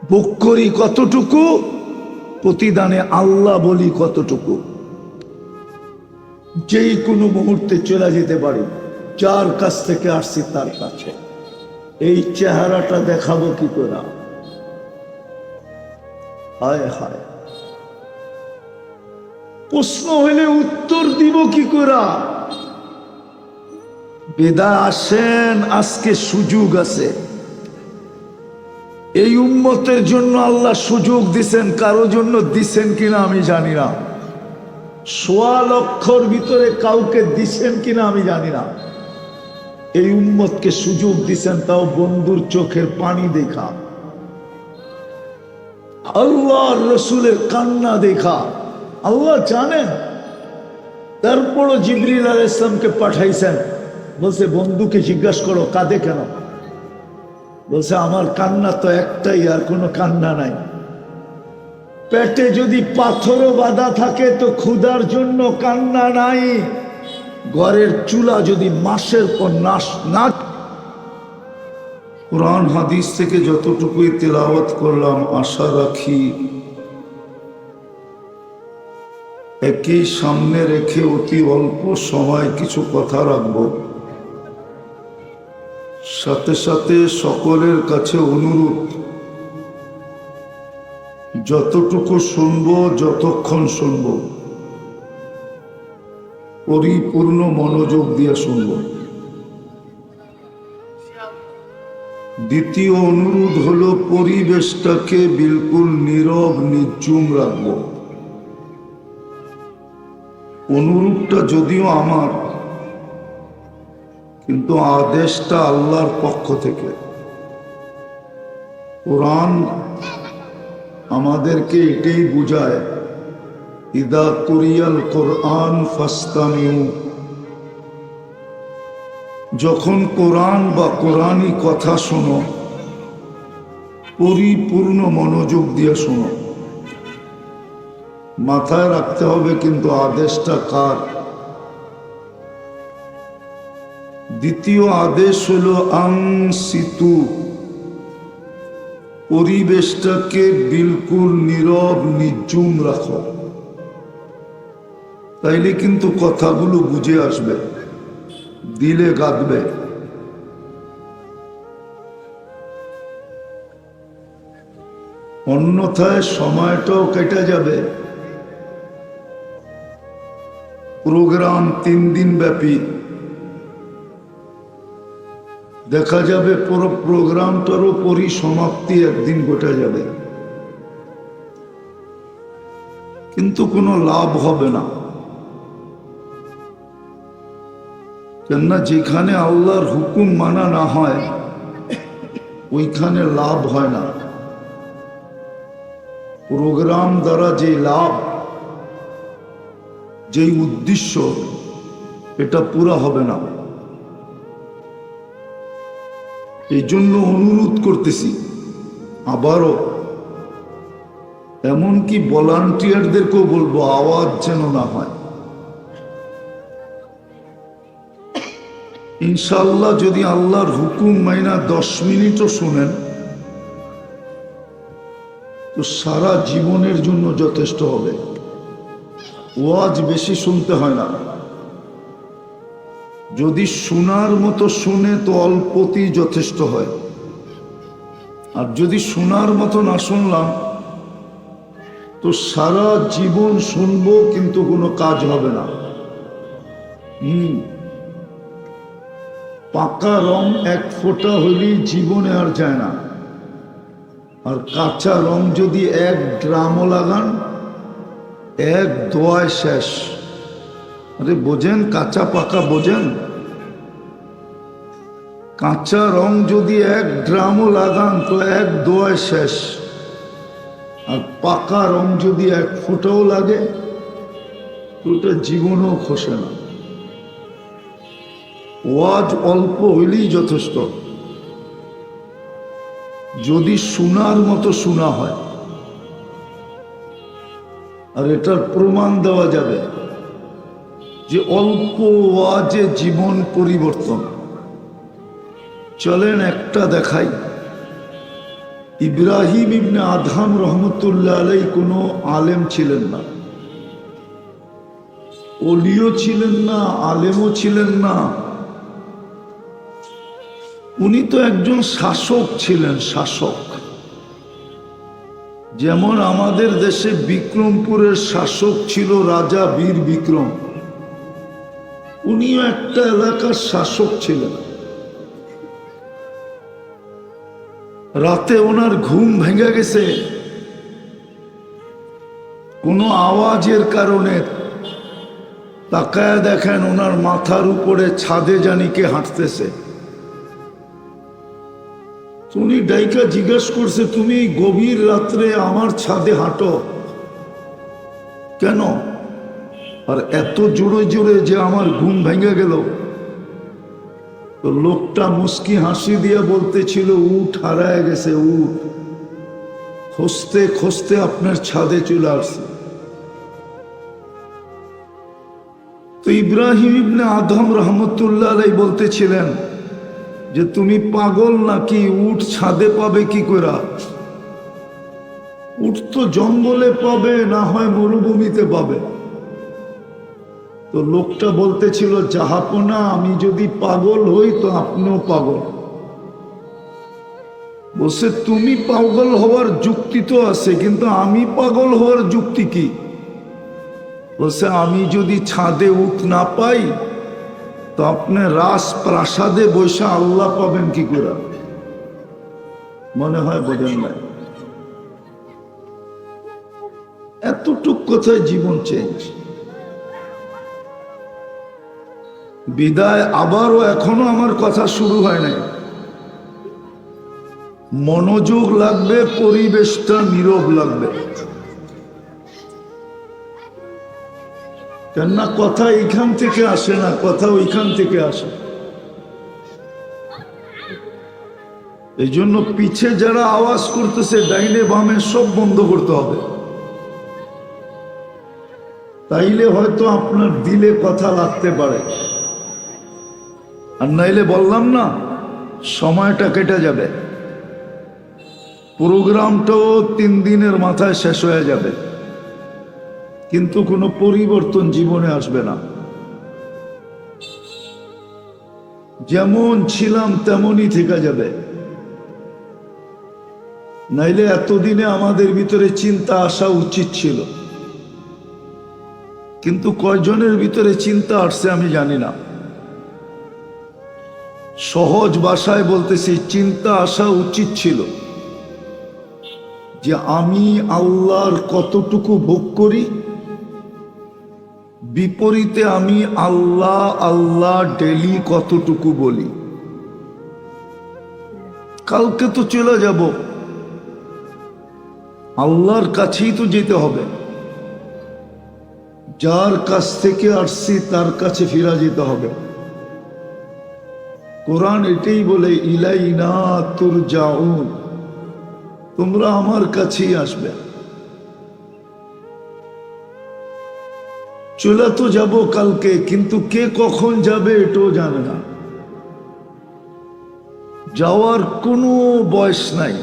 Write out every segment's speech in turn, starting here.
ভোগ করি কতটুকু, প্রতিদানে আল্লাহ বলি কতটুকু। যেই কোনো মুহূর্তে চলে যেতে পারি, যার কাছ থেকে আসছি তার কাছে। এই চেহারাটা দেখাবো কি করে? হায় হায়, প্রশ্ন হইলে উত্তর দিব কি করে? বিদায় আসেন, আজকে সুযোগ আছে। এই উম্মতের জন্য আল্লাহ সুযোগ দিছেন, কারো জন্য দিছেন কিনা আমি জানি না। ১৬ লক্ষর ভিতরে কাউকে দিছেন কিনা আমি জানি না। এই উম্মতকে সুযোগ দিছেন, তাও বন্ধুর চোখের পানি দেখা, আল্লাহর রসুলের কান্না দেখা। আল্লাহ জানেন। তারপরও জিবরিল আলাইহিস সালামকে পাঠাইছেন, বলছে বন্ধুকে জিজ্ঞাসা করো কাঁদে কেন? বলছে আমার কান্না তো একটাই, আর কোনো কান্না নাই। পেটে যদি পাথরও বাঁধা থাকে তো ক্ষুধার জন্য কান্না নাই। ঘরের চুলা যদি মাসের পর না। কোরআন হাদিস থেকে যতটুকুই তেলাওয়াত করলাম, আশা রাখি একই সামনে রেখে অতি অল্প সময় কিছু কথা রাখব। সাথে সাথে সকলের কাছে অনুরোধ, যতটুকু শুনবো, যতক্ষণ শুনবো, পরিপূর্ণ মনোযোগ দিয়ে শুনবো। দ্বিতীয় অনুরোধ হলো পরিবেশটাকে বিলকুল নীরব নির্জুম রাখবো। অনুরোধটা যদিও আমার, কিন্তু আদেশটা আল্লাহর পক্ষ থেকে। কোরআন আমাদেরকে এটাই বুঝায়, ইদা কুরিয়াল কোরআন ফাস্তামিউ। যখন কোরআন বা কোরআনী কথা শোনো, পরিপূর্ণ মনোযোগ দিয়ে শোনো। মাথায় রাখতে হবে কিন্তু আদেশটা কার। দ্বিতীয় আদেশ হলো আনসিতু, পরিবেশটাকে বিলকুল নীরব নির্জুম রাখো। তাইলে কিন্তু কথাগুলো বুঝে আসবে, দিলে গাঁথবে। অন্যথায় সময়টাও কেটে যাবে। প্রোগ্রাম 3 দিন ব্যাপী, দেখা যাবে পুরো প্রোগ্রামটারও পরিসমাপ্তি একদিন ঘটে যাবে, কিন্তু কোনো লাভ হবে না। কেননা যেখানে আল্লাহর হুকুম মানা না হয়, ওইখানে লাভ হয় না। প্রোগ্রাম দ্বারা যে লাভ, যেই উদ্দেশ্য, এটা পুরা হবে না। এই জন্য অনুরোধ করতেছি আবারও, এমনকি ভলান্টিয়ারদেরকেও বলবো আওয়াজ যেন না হয়। ইনশাআল্লাহ যদি আল্লাহর হুকুম মাইনা 10 মিনিটও শুনেন তো সারা জীবনের জন্য যথেষ্ট হবে। ওয়াজ বেশি শুনতে হয় না। যদি শোনার মতো শুনে তো অল্পতেই যথেষ্ট হয়, আর যদি শোনার মতো না শুনলাম তো সারা জীবন শুনবো কিন্তু কোনো কাজ হবে না। পাকা রং 1 ফোঁটা হইলেই জীবনে আর যায় না, আর কাঁচা রং যদি 1 ড্রামও লাগান, 1 দোয়ায় শেষ। আরে বোঝেন, কাঁচা পাকা বোঝেন? কাঁচা রং যদি 1 ড্রামও লাগান তো 1 দোয়ায় শেষ, আর পাকা রং যদি 1 ফোঁটাও লাগে তো ওটা জীবনেও খসে না। ওয়াজ অল্প হইলেই যথেষ্ট, যদি শোনার মতো শোনা হয়। আর এটার প্রমাণ দেওয়া যাবে যে অল্প ওয়াজে জীবন পরিবর্তন। চলেন একটা দেখাই। ইব্রাহিম ইবনে আদহাম রহমতুল্লাহ আলাই কোনো আলেম ছিলেন না, ওলিও ছিলেন না, আলেমও ছিলেন না। উনি তো একজন শাসক ছিলেন, শাসক। যেমন আমাদের দেশে বিক্রমপুরের শাসক ছিল রাজা বীর বিক্রম, উনিও একটা এলাকার শাসক ছিলেন। রাতে ওনার ঘুম ভেঙে গেছে কোনো আওয়াজের কারণে। তাকায় দেখেন ওনার মাথার উপরে ছাদে জানি কে হাঁটতেছে। উনি ডাইকা জিজ্ঞেস করছে, তুমি গভীর রাত্রে আমার ছাদে হাঁটো কেন? আর এত জোরে জোরে যে আমার ঘুম ভেঙে গেল। তো লোকটা মুস্কি হাসি দিয়ে বলতেছিল, উট হারায় গেছে, উট খুঁজতে খুঁজতে আপনার ছাদে চলে আসছে। তো ইব্রাহিম ইবনে আদম রহমতুল্লাহ আলাই বলতেছিলেন যে তুমি পাগল নাকি, উট ছাদে পাবে কি করে? উট তো জঙ্গলে পাবে, না হয় মরুভূমিতে পাবে। তো লোকটা বলতেছিল, জাহাপনা আমি যদি পাগল হই তো আপনিও পাগল। বলছে তুমি পাগল হওয়ার যুক্তি তো আছে, কিন্তু আমি পাগল হওয়ার যুক্তি কি? বলছে আমি যদি ছাদে উঠ না পাই তো আপনি রাজপ্রাসাদে বসে আল্লাহ পাবেন কি করে? মনে হয় বোঝেন নাই। এতটুক কথায় জীবন চেঞ্জ। বিদায় আবারও, এখনো আমার কথা শুরু হয় নাই। মনোযোগ লাগবে, পরিবেশটা নীরব লাগবে। কেননা কথা এইখান থেকে আসে না, কথা ওইখান থেকে আসে। এই জন্য পিছে যারা আওয়াজ করতেছে ডাইনে বামে সব বন্ধ করতে হবে। তাইলে হয়তো আপনার দিলে কথা লাগতে পারে, আর নাইলে বললাম না সময়টা কেটে যাবে, প্রোগ্রামটাও 3 দিনের মাথায় শেষ হয়ে যাবে, কিন্তু কোনো পরিবর্তন জীবনে আসবে না। যেমন ছিলাম তেমনই থেকে যাবে। নাইলে এতদিনে আমাদের ভিতরে চিন্তা আসা উচিত ছিল, কিন্তু কয়জনের ভিতরে চিন্তা আসছে আমি জানি না। সহজ ভাষায় বলতেছি, চিন্তা আসা উচিত ছিল যে আমি আল্লাহর কতটুকু ভোগ করি, বিপরীতে আমি আল্লাহ আল্লাহ ডেলি কতটুকু বলি। কালকে তো চলে যাব, আল্লাহর কাছেই তো যেতে হবে। যার কাছ থেকে আসছি তার কাছে ফিরা যেতে হবে। কোরআন এটাই বলে, ইলাইনা তুরজাউন, তোমরা আমার কাছেই আসবে। চলে তো যাব কালকে, কিন্তু কে কখন যাবে এটাও জানে না। যাওয়ার কোনো বয়স নাই,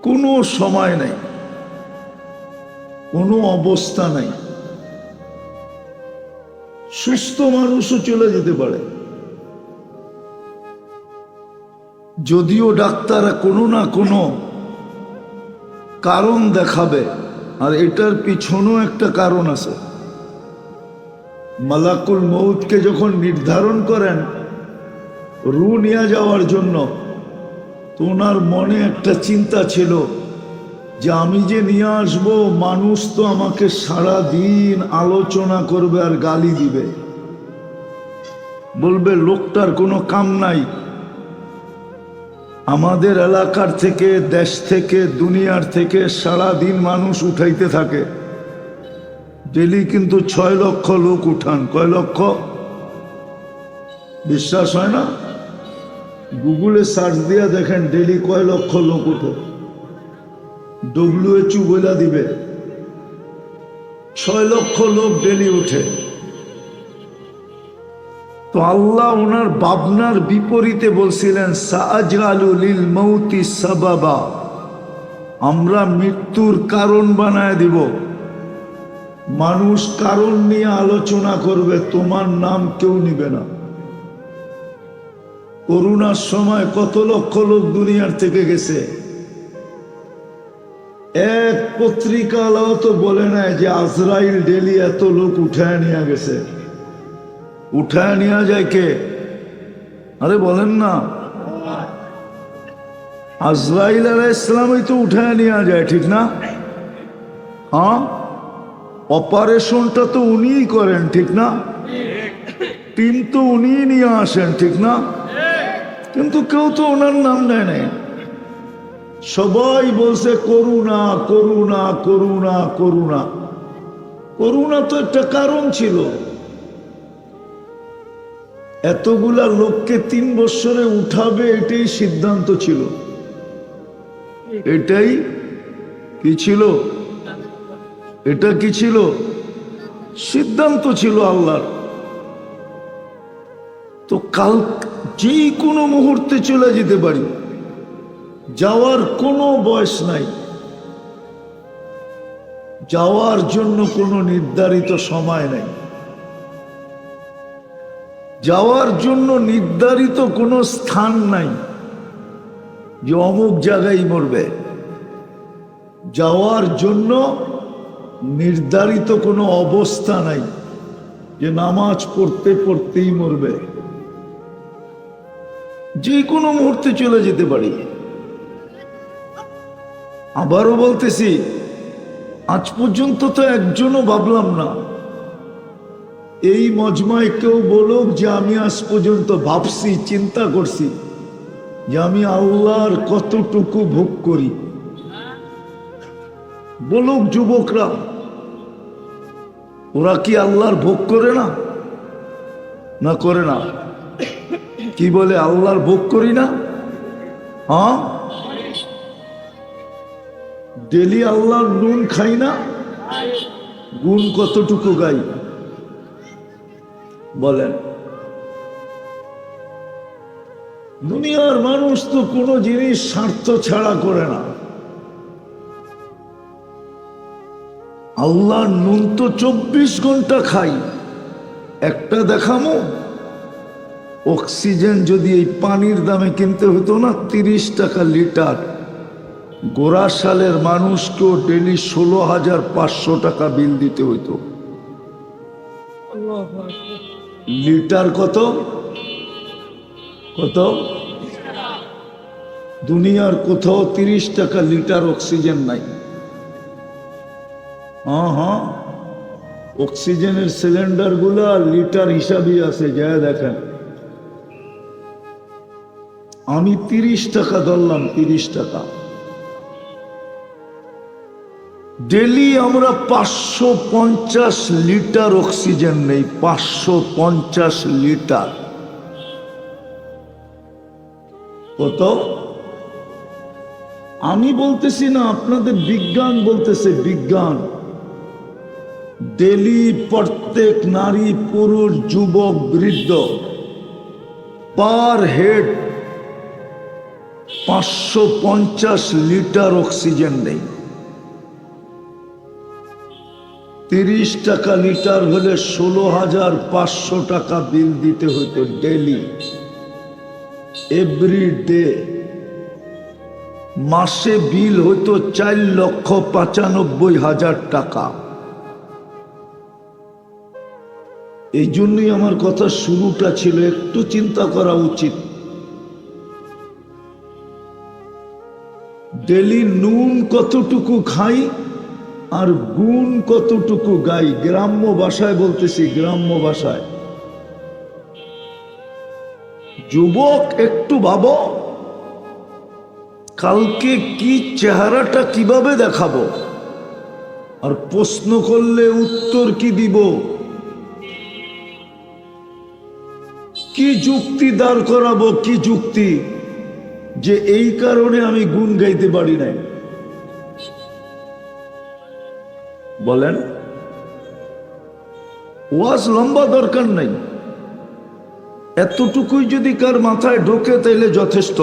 কোনো সময় নাই, কোনো অবস্থা নাই। সুস্থ মানুষও চলে যেতে পারে, যদিও ডাক্তাররা কোনো না কোনো কারণ দেখাবে, আর এটার পিছনেও একটা কারণ আছে। মালাকুল মউতকে যখন নির্ধারণ করেন রূহ নিয়ে যাওয়ার জন্য, তো ওনার মনে একটা চিন্তা ছিল যে আমি যে নিয়ে আসবো, মানুষ তো আমাকে সারা দিন আলোচনা করবে আর গালি দিবে, বলবে লোকটার কোনো কাম নাই। আমাদের এলাকার থেকে, দেশ থেকে, দুনিয়ার থেকে সারা দিন মানুষ উঠাইতে থাকে। ডেলি কিন্তু 6 লক্ষ লোক উঠান। কয় লক্ষ? বিশ্বাস হয় না? গুগলে সার্চ দিয়া দেখেন ডেলি কয় লক্ষ লোক উঠে। WHO বলে দিবে 6 লক্ষ লোক ডেলি উঠে। তো আল্লাহ ওনার ভাবনার বিপরীতে বলছিলেন সাআজআলু লিল মাউতি সাবাবা, আমরা মৃত্যুর কারণ বানায় দিব। মানুষ কারণ নিয়ে আলোচনা করবে, তোমার নাম কেউ নিবে না। করোনার সময় কত লক্ষ লোক দুনিয়ার থেকে গেছে, এক পত্রিকালাও তো বলে নাই যে আজরাইল ডেলি এত লোক উঠায় নিয়ে গেছে। উঠায় নিয়ে যায় কে? আরে বলেন না, আজরাইল আলাইহিস সালামই তো উঠায় নিয়ে যায়, ঠিক না? হ্যাঁ, অপারেশনটা তো উনিই করেন, ঠিক না? টিম তো উনিই নিয়ে আসেন, ঠিক না? কিন্তু কেউ তো ওনার নাম নেয় নাই। সবাই বলছে করুণা করুণা করুণা করুণা। করুণা তো একটা কারণ ছিল। এতগুলা লোককে 3 বছরে উঠাবে, এটাই সিদ্ধান্ত ছিল। এটাই কি ছিল? এটা কি ছিল? সিদ্ধান্ত ছিল আল্লাহর। তো কাল যে কোনো মুহূর্তে চলে যেতে পারি, যাওয়ার কোনো বয়স নাই, যাওয়ার জন্য কোনো নির্ধারিত সময় নাই, যাওয়ার জন্য নির্ধারিত কোনো স্থান নাই যে অমুক জায়গায় মরবে। যাওয়ার জন্য নির্ধারিত কোনো অবস্থা নাই যে নামাজ পড়তে পড়তেই মরবে। যে কোনো মুহূর্তে চলে যেতে পারি। আবারও বলতেছি, আজ পর্যন্ত তো একজনও ভাবলাম না এই মজমায় কেউ বলুক যে আমি আজ পর্যন্ত ভাবছি, চিন্তা করছি যে আমি আল্লাহর কতটুকু ভোগ করি। বলুক যুবকরা, ওরা কি আল্লাহর ভোগ করে না? না করে না? কি বলে, আল্লাহর ভোগ করি না? হ্যাঁ, ডেলি আল্লাহর নুন খাই না? গুণ কতটুকু গাই বলেন? দুনিয়ার মানুষ তো কোনো জিনিস স্বার্থ ছাড়া করে না। আল্লাহর নুন তো 24 ঘন্টা খাই। একটা দেখামো, অক্সিজেন যদি এই পানির দামে কিনতে হতো না 30 টাকা লিটার, গোরাশালের মানুষকেও ডেলি 16,500 টাকা বিল দিতে হইতো। লিটার কত? কত? দুনিয়ার কোথাও 30 টাকা লিটার অক্সিজেন নাই। হ্যাঁ হ্যাঁ, অক্সিজেনের সিলিন্ডার গুলা লিটার হিসাবই আছে, যা দেখেন। আমি 30 টাকা ধরলাম, 30 টাকা। ডেলি আমরা 550 লিটার অক্সিজেন নেই, 550 লিটার। কত? আমি বলতেছি না, আপনাদের বিজ্ঞান বলতেছে, বিজ্ঞান। ডেলি প্রত্যেক নারী, পুরুষ, যুবক, বৃদ্ধ পার হেড 550 লিটার অক্সিজেন নেই। 30 টাকা লিটার হলে 16,500 টাকা বিল দিতে হতো ডেলি, এভরি ডে। মাসে বিল হতো 4,95,000 টাকা। এই জন্যই আমার কথা শুরুটা ছিল, একটু চিন্তা করা উচিত। ডেলি নুন কতটুকু খাই আর গুণ কতটুকু গাই। গ্রাম্য ভাষায় বলতেছি, গ্রাম্য ভাষায়। যুবক একটু ভাবো, কালকে কি চেহারাটা কিভাবে দেখাবো, আর প্রশ্ন করলে উত্তর কি দিব, কি যুক্তি দাঁড় করাবো, কি যুক্তি যে এই কারণে আমি গুণ গাইতে পারি নাই। বলেন, ওয়াজ লম্বা দরকার নাই, এতটুকুই যদি কার মাথায় ঢোকে তাইলে যথেষ্ট।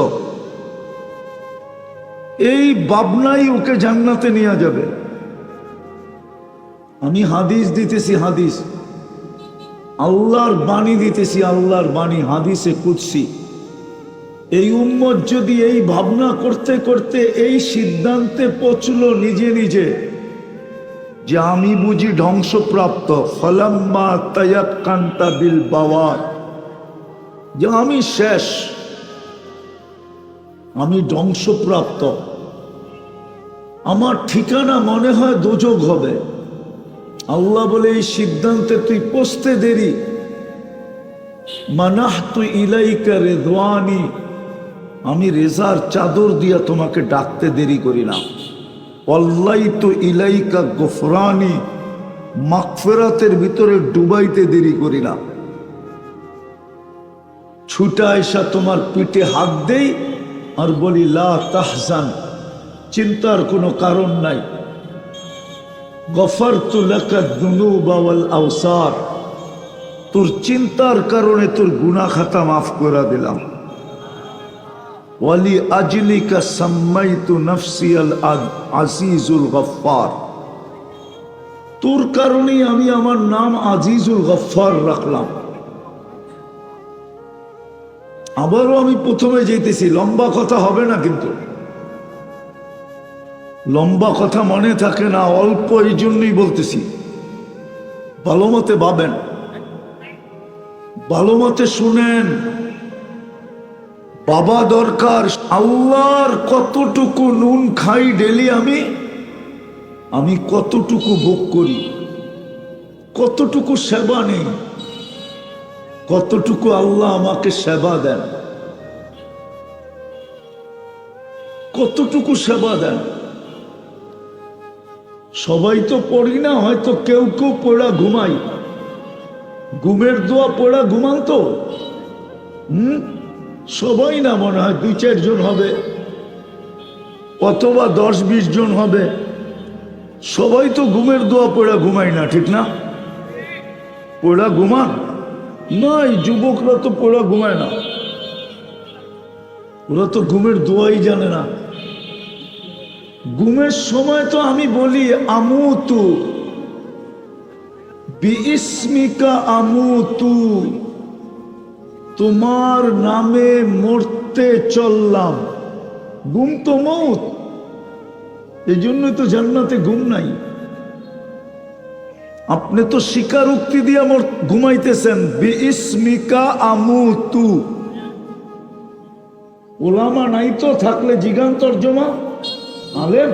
এই ভাবনাই ওকে জান্নাতে নিয়ে যাবে। আমি হাদিস দিতেছি, হাদিস আল্লাহর বাণী দিতেছি, আল্লাহর বাণী হাদিসে কুদসি। এই উম্মত যদি এই ভাবনা করতে করতে এই সিদ্ধান্তে পৌঁছলো নিজে নিজে যে আমি বুঝি ধ্বংসপ্রাপ্ত, ফালাম্মা তায়াক্কান্তা বিল বাওয়ার, যে আমি শেষ, আমি ধ্বংসপ্রাপ্ত, আমার ঠিকানা মনে হয় দোজখ হবে। আল্লাহ বলে এই সিদ্ধান্তে তুই পৌঁছতে দেরি, মানাহতু ইলাইকা রিদওয়ানি, আমি রেজার চাদর দিয়া তোমাকে ডাকতে দেরি করি না। ওয়াল্লাইতু ইলাইকা গফরানি, মাগফিরাতের ভিতরে ডুবাইতে দেরি করি না। ছুটা এসা তোমার পিঠে হাত দেই আর বলি লা তাহজান, চিন্তার কোনো কারণ নাই। গফারতু লাকা যুনুবা ওয়াল আওসার, তোর চিন্তার কারণে তোর গুনাহ খাতা মাফ করে দিলাম। ওয়ালি আজলিকা সাম্মাইতু নফসি আল আজিজুল গফফার, তোর কারণেই আমি আমার নাম আজিজুল গফফার রাখলাম। আবারও আমি প্রথমে যেতেছি, লম্বা কথা হবে না, কিন্তু লম্বা কথা মনে থাকে না, অল্প, এই জন্যই বলতেছি। ভালো মতে ভাবেন, ভালো মতে শুনেন। বাবা দরকার। আল্লাহর কতটুকু নুন খাই ডেলি, আমি কতটুকু ভোগ করি, কতটুকু সেবা নেই, কতটুকু আল্লাহ আমাকে সেবা দেন, কতটুকু সেবা দেন। সবাই তো পড়ি না, হয়তো কেউ কেউ পড়া ঘুমাই, ঘুমের দোয়া পড়া ঘুমান তো। সবাই না, মনে হয় 2-4 জন হবে, অথবা 10-20 জন হবে। সবাই তো ঘুমের দোয়া পড়া ঘুমাই না, ঠিক না? পড়া ঘুমান না, এই যুবকরা তো পড়া ঘুমায় না, ওরা তো ঘুমের দোয়াই জানে না। ঘুমের সময় তো আমি বলি আমুতু বিইসমিকা আমুতু, তোমার নামে মরতে চললাম। ঘুম তো মৌত, এই জন্যই তো জান্নাতে ঘুম নাই। আপনি তো স্বীকারোক্তি দিয়ে ঘুমাইতেছেন, বিইসমিকা আমুতু। ওলামা নাই তো, থাকলে জিগান তর্জমা, আলেম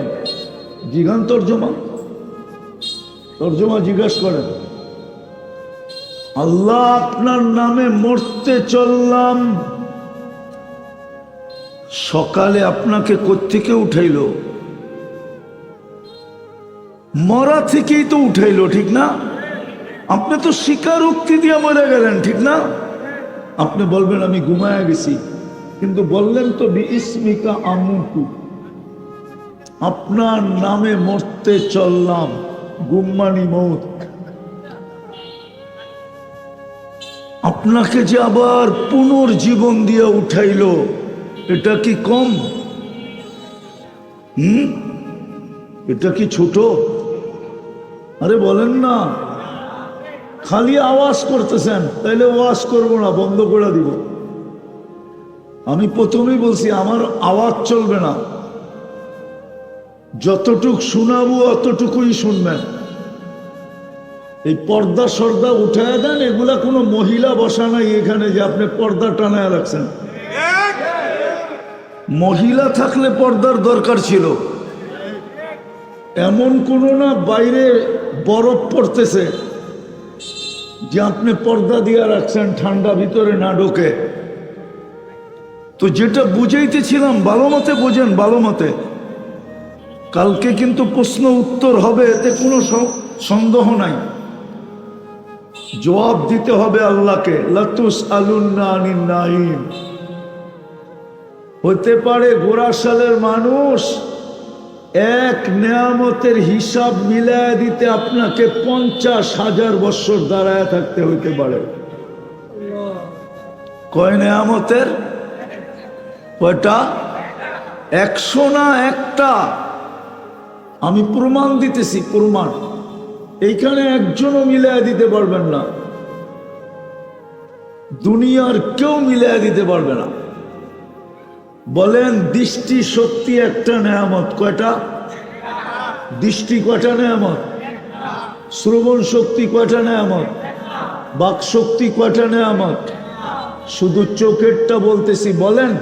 জিগান তর্জমা, তর্জমা জিজ্ঞাসা করেন। আল্লাহ আপনার নামে মরতে চললাম। সকালে আপনাকে কোত্থেকে উঠাইল? মরা থেকেই তো উঠাইল, ঠিক না? আপনি তো স্বীকারোক্তি দিয়ে মরে গেলেন, ঠিক না? আপনি বলবেন আমি ঘুমায়া গেছি, কিন্তু বললেন তো বিইসমিকা আমুতু, আপনার নামে মরতে চললাম। গুম্মানি মৌত। আপনাকে যে আবার পুনর্জীবন দিয়ে উঠাইল, এটা কি কম? এটা কি ছোট? আরে বলেন না, খালি আওয়াজ করতেছেন, তাইলে ওয়াজ করবো না, বন্ধ করে দিব। আমি প্রথমেই বলছি আমার আওয়াজ চলবে না, যতটুক শোনাবো অতটুকুই শুনবেন। এই পর্দা সর্দা উঠায় দেন, এগুলা কোনো মহিলা বসা নাই এখানে যে আপনি পর্দা টানায় রাখছেন। মহিলা থাকলে পর্দার দরকার ছিল। এমন কোনো না বাইরে বরফ পড়তেছে যে আপনি পর্দা দিয়ে রাখছেন ঠান্ডা ভিতরে না ঢোকে। তো যেটা বুঝাইতেছিলাম ভালো মতে বোঝেন, ভালো মতে। কালকে কিন্তু প্রশ্ন উত্তর হবে, এতে কোনো সন্দেহ নাই। জবাব দিতে হবে আল্লাহকে। লাতুস আলুন্না আনিন নাঈম। হতে পারে গোরাশালের মানুষ এক নেয়ামতের হিসাব মিলায় দিতে আপনাকে 50,000 বছর দাঁড়ায় থাকতে হইতে পারে। কয় নেয়ামতের? কয়টা? 100 না, একটা। আমি প্রমাণ দিতেছি, প্রমাণ। এইখানে একজনও মিলাই দিতে পারবেন না, দুনিয়ার কেউ মিলাই দিতে পারবে না। বলেন, দৃষ্টি শক্তি একটা নেয়ামত। কয়টা? দৃষ্টি কয়টা নেয়ামত? শ্রবণ শক্তি কয়টা নেয়ামত? বাক শক্তি কয়টা নেয়ামত? শুধু চোখেরটা বলতেছি। বলেন,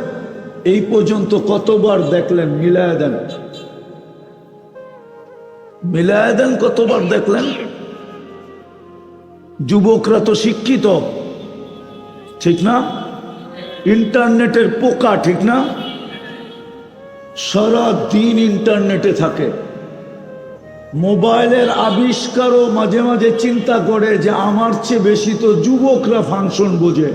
এই পর্যন্ত কতবার দেখলেন? মিলায় দেন, মিলায় দেন, কতবার দেখলেন? যুবকরা তো শিক্ষিত, ঠিক না? ইন্টারনেটের পোকা, ঠিক না? সারা দিন ইন্টারনেটে থাকে। মোবাইলের আবিষ্কারও মাঝে মাঝে চিন্তা করে যে আমার চেয়ে বেশি তো যুবকরা ফাংশন বোঝে।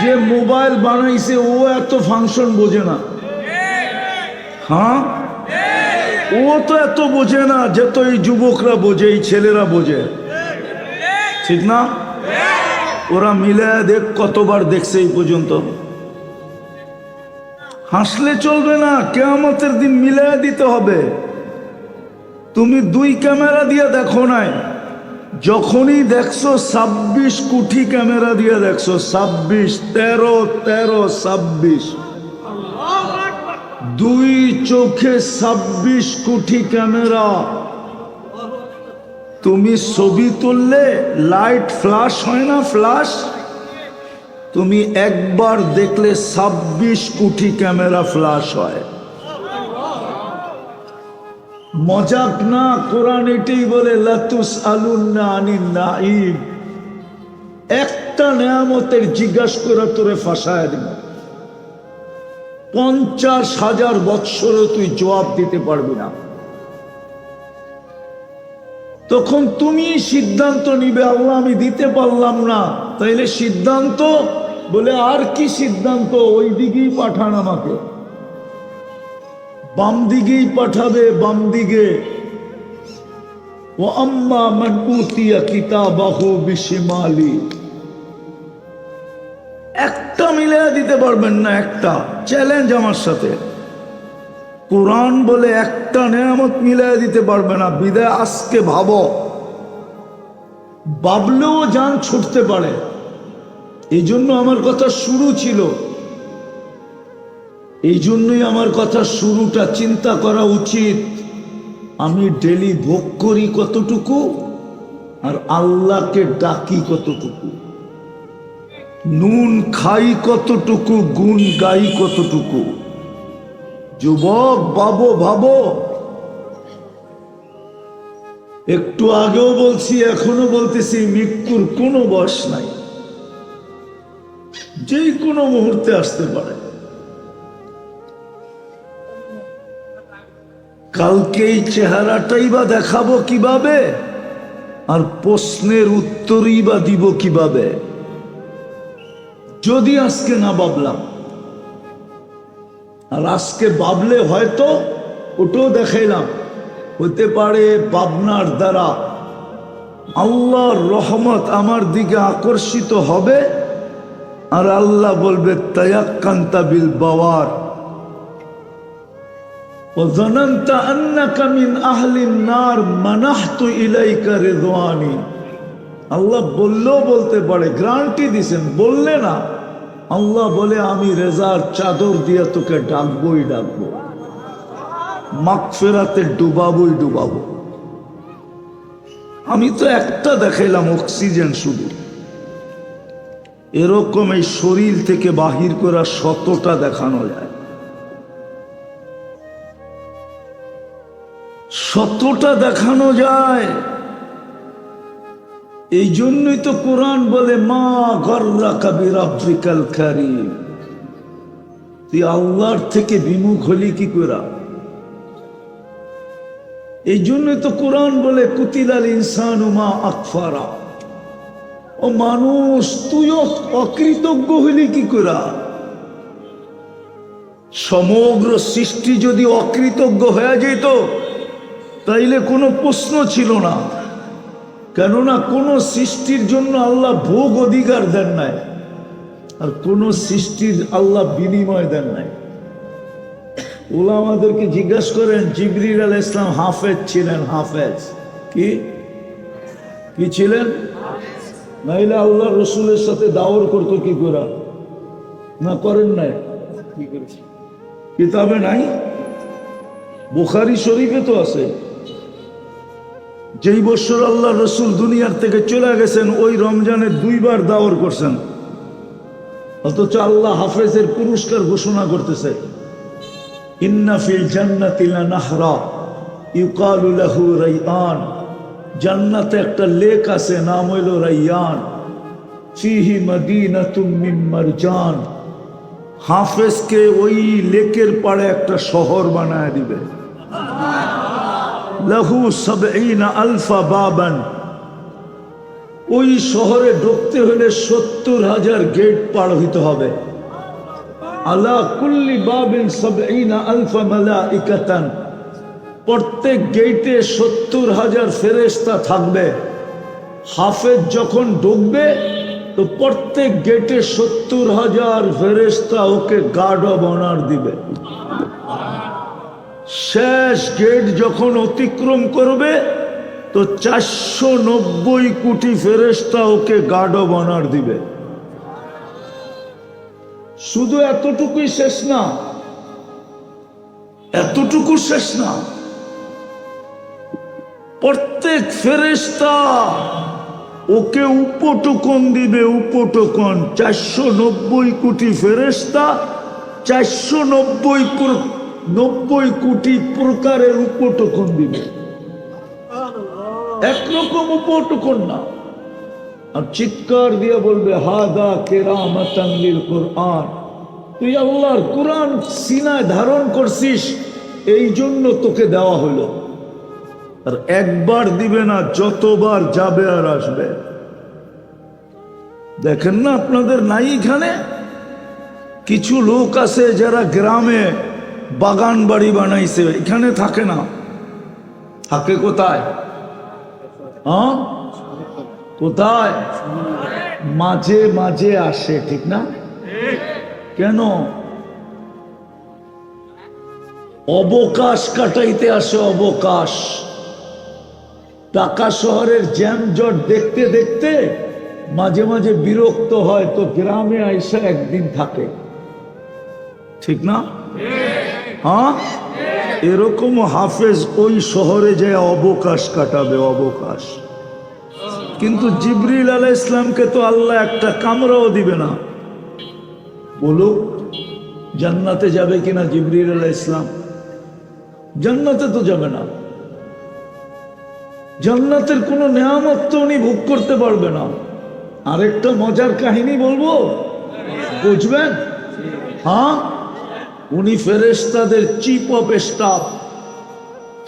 যে মোবাইল বানাইছে ও এত ফাংশন বোঝে না। হ্যাঁ, ও তো এত বোঝে না যত এই যুবকরা বোঝে, এই ছেলেরা বোঝে, ঠিক না? ওরা মিলে দেখ কতবার দেখছে এই পর্যন্ত। হাসলে চলবে না, কিয়ামতের দিন মিলে দিতে হবে। তুমি 2 ক্যামেরা দিয়ে দেখো নাই, যখনই দেখছো 26 কোটি ক্যামেরা দিয়ে দেখছো। 26, 13, 26, 2 চোখে 26 কোটি ক্যামেরা। তুমি ছবি তুললে লাইট ফ্ল্যাশ হয় না? ফ্ল্যাশ। তুমি একবার দেখলে 26 কোটি ক্যামেরা ফ্ল্যাশ হয়। মজাক না, কোরআন এটাই বলে, লাতুস আলুন্না আনিন নাঈম। একটা নেয়ামতের জিজ্ঞাসা করে তোরে ফাঁসায় দিব, 50,000 বৎসরে তুই জবাব দিতে পারবি না। তখন তুমি সিদ্ধান্ত নিবে, আল্লাহ আমি দিতে পারলাম না, তাইলে সিদ্ধান্ত বলে আর কি সিদ্ধান্ত? ওই দিকেই পাঠান আমাকে, বাম দিকেই পাঠাবে, বাম দিকে। ও আম্মা মান উতিয়া কিতাবাহু বিশিমালি। একটা মিলিয়ে দিতে পারবেন না, একটা চ্যালেঞ্জ আমার সাথে। কোরআন বলে একটা নেয়ামত মিলিয়ে দিতে পারবে না। বিদায় আজকে ভাবো, ভাবলেও জান ছুটতে পারে। এই জন্য আমার কথা শুরু ছিল, এই জন্যই আমার কথা শুরুটা চিন্তা করা উচিত। আমি ডেলি ভোগ করি কতটুকু, আর আল্লাহকে ডাকি কতটুকু, নুন খাই কতটুকু, গুণ গাই কতটুকু। যুবক ভাবো, ভাবো। একটু আগেও বলছি, এখনো বলতেছি, মৃত্যুর কোনো বয়স নাই, যে কোনো মুহূর্তে আসতে পারে। কালকে এই চেহারাটাই বা দেখাবো কিভাবে, আর প্রশ্নের উত্তরই বা দিব কিভাবে, যদি আজকে না ভাবলাম। আর আজকে ভাবলে হয়তো ওটাও দেখাইলাম, হতে পারে ভাবনার দ্বারা আল্লাহর রহমত আমার দিকে আকর্ষিত হবে, আর আল্লাহ বলবে তায়াক্কান্তা বিল বাওয়ার وظننت أنك من أهل النار منحت إليك رضواني। আল্লাহ বললেও বলতে পারে, গ্যারান্টি দিছেন, বললে না। আল্লাহ বলে আমি রেজার চাদর দিয়ে তোকে ডাকবই ডাকবো, মাগফিরাতে ডুবাবই ডুবাবো। আমি তো একটা দেখাইলাম, অক্সিজেন শুধু। এরকম এই শরীর থেকে বাহির করা 100টা দেখানো যায়, 100টা দেখানো যায়। এই জন্যই তো কোরআন বলে, মা গর্রাকা বিরাব্বিকাল কারীম। তুই আল্লাহর থেকে বিমুখ হলি কি করে? এই জন্যই তো কোরআন বলে, কুতিলাল ইনসানু মা আকফারা। ও মানুষ, তুইও অকৃতজ্ঞ হলি কি করে? সমগ্র সৃষ্টি যদি অকৃতজ্ঞ হয়ে যেত তাইলে কোনো প্রশ্ন ছিল না। কেননা কোনো সৃষ্টির জন্য আল্লাহ ভোগ অধিকার দেন নাই। আর কোন সৃষ্টির আল্লাহ বিনিময় দেন নাই। উলামাদেরকে জিজ্ঞাসা করেন, জিবরিল আলাইহিস সালাম হাফেজ ছিলেন? হাফেজ কি ছিলেন? নাইলে আল্লাহ রসুলের সাথে দাওর করতো কি করে? না করেন নাই? কিতাবে নাই? বুখারী শরীফে তো আছে। যেই বছর আল্লাহ রসুল দুনিয়ার থেকে চলে গেছেন ওই রমজানে 2 বার দাওর করছেন, অথচ আল্লাহ হাফেজের পুরস্কার ঘোষণা করতেছে, ইন্না ফিল জান্নাতি লানাহরা ইউকালু লাহু রাইয়ান, জান্নাতে একটা লেক আছে, নাম হইল রাইয়ান, ফিহি মাদিনাতুম মিন মারজান। হাফেজকে ওই লেকের পাড়ে একটা শহর বানায় দিবে। লাহু ৭০,০০০ বাবান, ওই শহরে ঢুকতে হলে ৭০,০০০ গেট পার হইতে হবে। আলা কুল্লি বাবিন ৭০,০০০ মালাইকাতান, প্রত্যেক গেটে ৭০,০০০ ফেরেশতা থাকবে। হাফেজ যখন ঢুকবে তো প্রত্যেক গেটে ৭০,০০০ ফেরেশতা ওকে গার্ড অব অনার দিবে। শেষ গেট যখন অতিক্রম করবে তো ৪৯০ কোটি ফেরেশতা ওকে গার্ড অব অনার দিবে। শুধু এতটুকুই শেষ না, এতটুকু শেষ না, প্রত্যেক ফেরেশতা ওকে উপটোকন দিবে। উপটোকন ৪৯০ কোটি ফেরেশতা ৪৯০ কোটি প্রকারের উপটোকন দিবে। একরকম উপটোকন না। আর চিৎকার দিয়ে বলবে, হাদা কেরামাতান লিল কুরআন, তুই আল্লাহর কুরআন সিনায় ধারণ করছিস, এই জন্য তোকে দেওয়া হলো। আর একবার দিবে না, যতবার যাবে আর আসবে। দেখেন না আপনাদের নাই এখানে কিছু লোক আছে যারা গ্রামে বাগান বাড়ি বানাইছে, এখানে থাকে না। থাকে কোথায়? হ্যাঁ, কোথায়? মাঝে মাঝে আসে, ঠিক না? কেন? অবকাশ কাটাইতে আসে। অবকাশ। ঢাকা শহরের জ্যামজট দেখতে দেখতে মাঝে মাঝে বিরক্ত হয়, তো গ্রামে আইসা একদিন থাকে, ঠিক না? হ্যাঁ, এরকম হাফেজ ওই শহরে যায় অবকাশ কাটাবে। অবকাশ। কিন্তু জিবরিল আলাইহিস সালামকে তো আল্লাহ একটা কামরাও দিবে না। বলুক জান্নাতে যাবে কিনা জিবরিল আলাইহিস সালাম? জান্নাতে তো যাবে না। জান্নাতের কোনো নেয়ামত তো উনি ভোগ করতে পারবে না। আরেকটা মজার কাহিনী বলবো, বুঝবেন? হ্যাঁ, উনি ফেরেশতাদের চিফ অফ স্টাফ,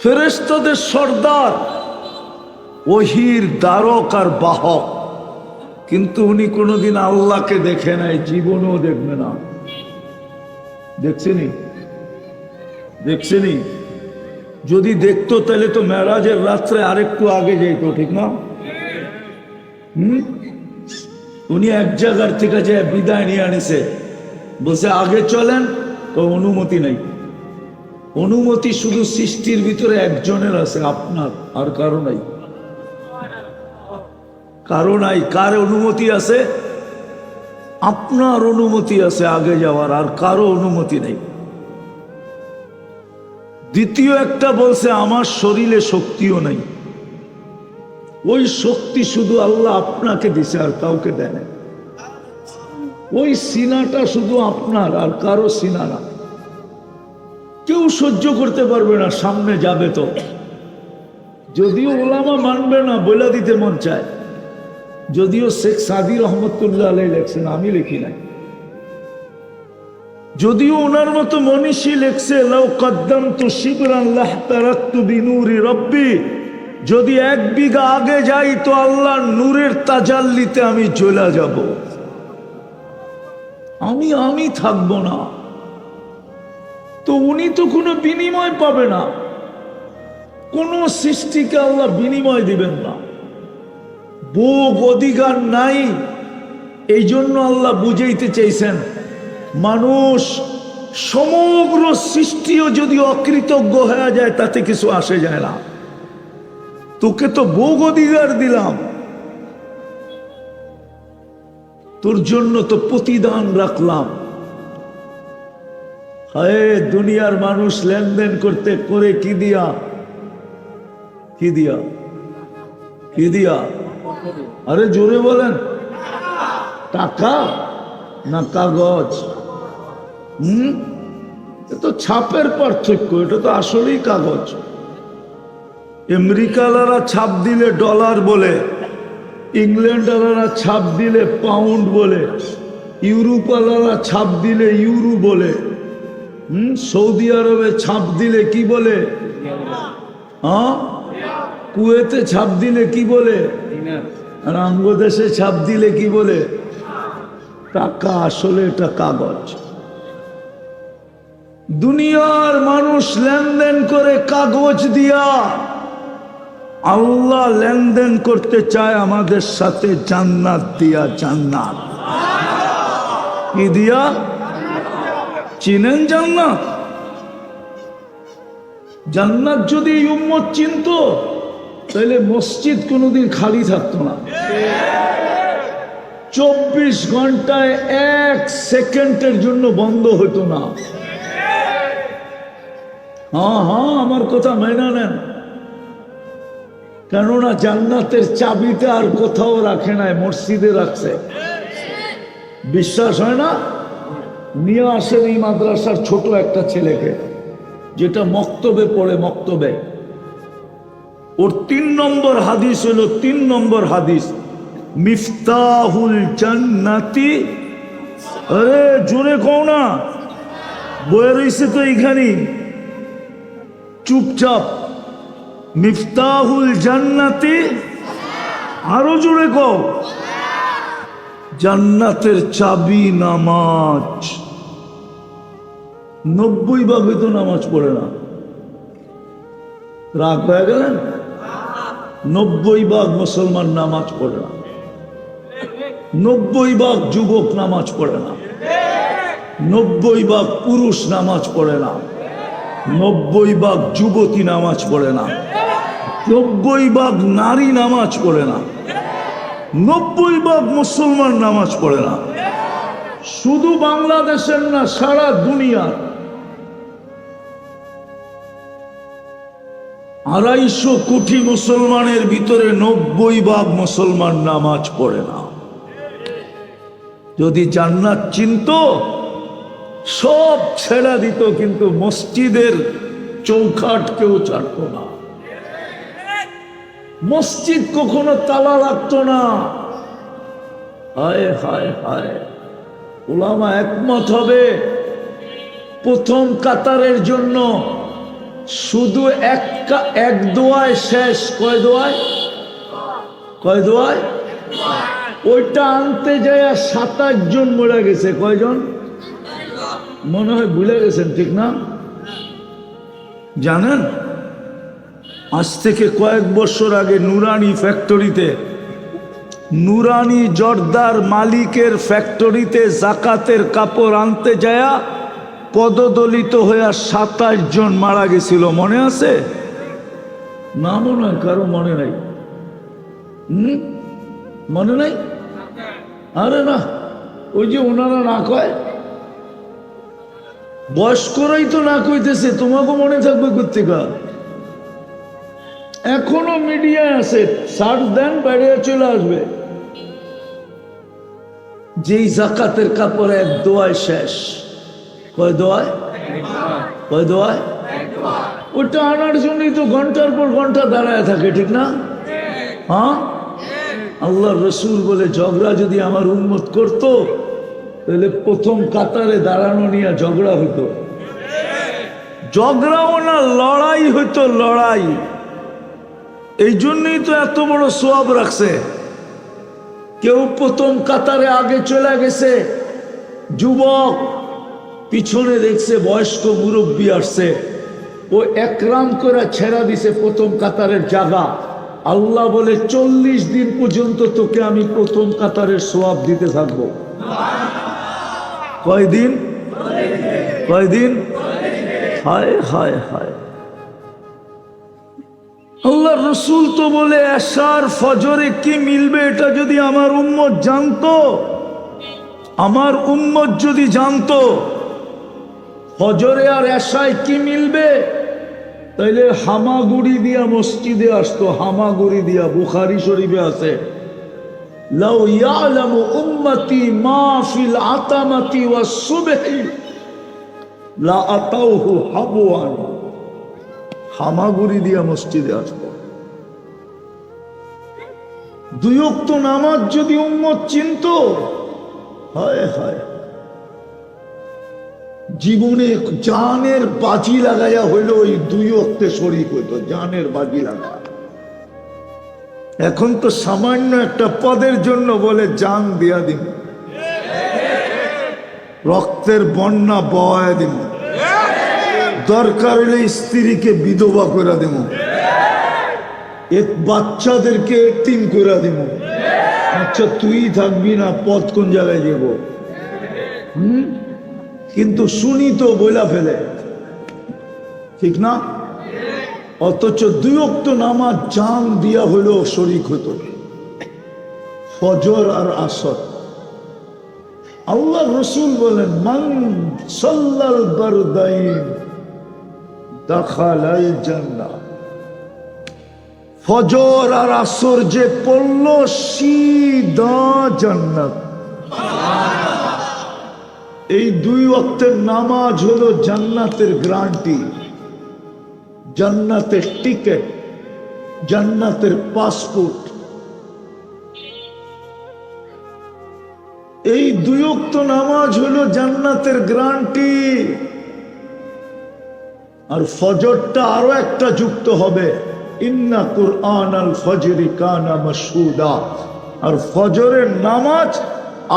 ফেরেশতাদের সর্দার, ওহির দ্বারক আর বাহক। কিন্তু উনি কোনোদিন আল্লাহকে দেখে নাই, জীবনেও দেখবে না। দেখছেনি? দেখছেনি? যদি দেখতো তাহলে তো মেরাজের রাত্রে আরেকটু আগে যেত, ঠিক না? উনি এক জায়গার থেকে যে বিদায় নিয়ে আনিছে, বলছে আগে চলেন, তো অনুমতি নাই। অনুমতি শুধু সৃষ্টির ভিতরে একজনের আছে, আপনার, আর কারো নাই। কারো নাই। কার অনুমতি আছে? আপনার অনুমতি আছে আগে যাওয়ার, আর কারো অনুমতি নেই। দ্বিতীয় একটা বলছে, আমার শরীরে শক্তিও নাই। ওই শক্তি শুধু আল্লাহ আপনাকে দিছে, আর কাউকে দেয় না। ওই সিনাটা শুধু আপনার, আর কারো সিনা না। কেউ সহ্য করতে পারবে না, সামনে যাবে তো। যদিও ওলামা মানবে না, বলে দিতে মন চায়। যদিও শেখ সাদি রহমতুল্লাহ আলাইহি লেখছেন, আমি লিখি নাই। যদিও ওনার মতো মনীষী লেখছে, লাউ কদ্দামতু শিবরান লাহতারাকতু বিনূরি রব্বি, যদি 1 বিঘা আগে যাই তো আল্লাহর নূরের তাজাল্লিতে আমি চলে যাব, আমি থাকবো না। তো উনি তো কোনো বিনিময় পাবে না। কোন সৃষ্টিকে আল্লাহ বিনিময় দিবেন না। ভোগ অধিকার নাই, এই জন্য আল্লাহ বুঝাইতে চাইছেন, মানুষ সমগ্র সৃষ্টিও যদি অকৃতজ্ঞ হয়ে যায় তাতে কিছু আসে যায় না। তোকে তো ভোগ অধিকার দিলাম, তোর জন্য তো প্রতিদান রাখলাম। হায় দুনিয়ার মানুষ লেনদেন করতে করে কি দিয়া, কি দিয়া, কি দিয়া? আরে জোরে বলেন, টাকা না কাগজ? তো ছাপের পার্থক্য, এটা তো আসলেই কাগজ। আমেরিকালারা ছাপ দিলে ডলার বলে, ইংল্যান্ডালারা ছাপ দিলে পাউন্ড বলে, ইউরোপালারা ছাপ দিলে ইউরো বলে, সৌদি আরবে ছাপ দিলে কি বলে? হ্যাঁ, কুয়েতে ছাপ দিলে কি বলে? আর বাংলাদেশে ছাপ দিলে কি বলে? টাকা। আসলে এটা কাগজ। দুনিয়ার মানুষ লেনদেন করে কাগজ দিয়া, আল্লাহ লেনদেন করতে চায় আমাদের সাথে জান্নাত দিয়া। জান্নাত কি দিয়া? চিনেন জান্নাত? জান্নাত যদি উম্মত চিনত তাহলে মসজিদ কোনোদিন খালি থাকতো না। 24 ঘন্টায় 1 সেকেন্ডের জন্য বন্ধ হতো না। হ্যাঁ হ্যাঁ, আমার কথা মেনে নেন। কেননা জান্নাতের চাবিটা আর কোথাও রাখে নাই, মসজিদে রাখছে। বিশ্বাস হয় না? নিয়ে আসেন এই মাদ্রাসার ছোট একটা ছেলেকে, যেটা মক্তবে পড়ে। মক্তবে ওর 3 নম্বর হাদিস হলো, 3 নম্বর হাদিস, মিফতাহুল জান্নাতি। আরে জোরে কও না, বয়ে রইছে তো এইখানেই চুপচাপ। মিফতাহুল জান্নাতি, আরো জোরে কও। জান্নাতের চাবি নামাজ। 90% তো নামাজ পড়ে না। রাগ হয়ে গেলেন? 90% মুসলমান নামাজ পড়ে না। 90% যুবক নামাজ পড়ে না। 90% পুরুষ নামাজ পড়ে না। 90% যুবতী নামাজ পড়ে না। 90% নারী নামাজ পড়ে না। 90% মুসলমান নামাজ পড়ে না। শুধু বাংলাদেশের না, সারা দুনিয়ার 250 কোটি মুসলমানের ভিতরে 90% মুসলমান নামাজ পড়ে না। যদি জান্নাত চিনত সব ছেড়ে দিত, কিন্তু মসজিদের চৌখাট কেউ ছাড়তো না। মসজিদ কখনো তালা লাগতো না। হায় হায় হায়, উলামা একমত হবে, প্রথম কাতারের জন্য শুধু এক দোয়ায় শেষ। কয় দোয়ায়? কয় দোয়ায়? ওইটা আনতে যায় 27 জন মরে গেছে। কয়জন? মনে হয় ভুলে গেছেন, ঠিক না? জানেন, আজ থেকে কয়েক বছর আগে নুরানি ফ্যাক্টরিতে, নুরানি জর্দার মালিকের ফ্যাক্টরিতে জাকাতের কাপড় আনতে যায়া পদদলিত হইয়া 27 জন মারা গেছিল। মনে আছে না? মনে হয় কারো মনে নাই। মনে নাই? আরে না, ওই যে ওনারা না কয়, বয়স্করাই তো না কইতেছে, তোমাকে মনে থাকবে কোথেকে? এখনো মিডিয়ায় আছে, সার্চ দেন, বাইরে চলে আসবে। যেই জাকাতের কাপড় 1 দোয়ায় শেষ। কয় দোয়ায়? কয় দোয়ায়? ওটা আনার জন্যই তো ঘন্টার পর ঘন্টা দাঁড়ায় থাকে, ঠিক না? হ্যাঁ, আল্লাহর রসুল বলে, ঝগড়া যদি আমার উম্মত করতো তাহলে প্রথম কাতারে দাঁড়ানো নিয়ে ঝগড়া হইতো। ঝগড়াও না, লড়াই হইতো, লড়াই। এই জন্যই তো এত বড় সওয়াব রাখছে। কেউ প্রথম কাতারে আগে চলে গেছে, যুবক পিছনে দেখছে বয়স্ক মুরব্বী আসছে, ও একরাম করে ছেড়া দিছে প্রথম কাতারের জায়গা, আল্লাহ বলে 40 দিন পর্যন্ত তোকে আমি প্রথম কাতারের সওয়াব দিতে থাকবো। কয়দিন? কয়দিন? হায় হায় হায়। আল্লাহ রসুল তো বলে এশার ফজরে কি মিলবে এটা যদি আমার উম্মত জানতো, আমার উম্মত যদি জানতো ফজরে আর এশায় কি মিলবে, তাইলে হামাগুড়ি দিয়া মসজিদে আসতো। হামাগুড়ি দিয়া বুখারী শরীফে আছে, লাউ ইয়ালামু উম্মতি মা ফিল আতামাতি ওয়াস সুবহি লা আতাউহু হাবওয়ান। হামাগুড়ি দিয়া মসজিদে আসতো। 2 ওয়াক্ত নামাজ যদি উম্মত চিনতো, হায় হায়, জীবনে জানের বাজি লাগাইয়া হইলো ওই 2 ওয়াক্তে শরীক হইতো, জানের বাজি লাগা। এখন তো সামান্য একটা পদের জন্য বলে জান দিয়া দিব, রক্তের বন্যা বয়া দিব, দরকার হলে স্ত্রীকে বিধবা করে দেব, বাচ্চাদেরকে এতিম করে দেব। আচ্ছা তুই থাকবি না, পদ কোন জায়গায় যাব? কিন্তু শুনি তো বইলা ফেলে, ঠিক না? অথচ 2 ওয়াক্ত নামাজ জান দিয়া হইলেও শরীক হতো, ফজর আর আসর। আল্লাহ রসুল বলেন, মান সাল্লাল বারদাইন দাখালাল জান্নাহ। ফজর আর আসর যে পড়ল সিধা জান্নাত। এই 2 ওয়াক্তের নামাজ হলো জান্নাতের গ্যারান্টি, জান্নাতের টিকেট, জান্নাতের পাসপোর্ট। এই 2 ওয়াক্ত নামাজ হলো জান্নাতের গ্যারান্টি। আর ফজরটা আরো একটা যুক্ত হবে, ইন্না কুরআনাল ফজরি কানা মাশহুদা। আর ফজরের নামাজ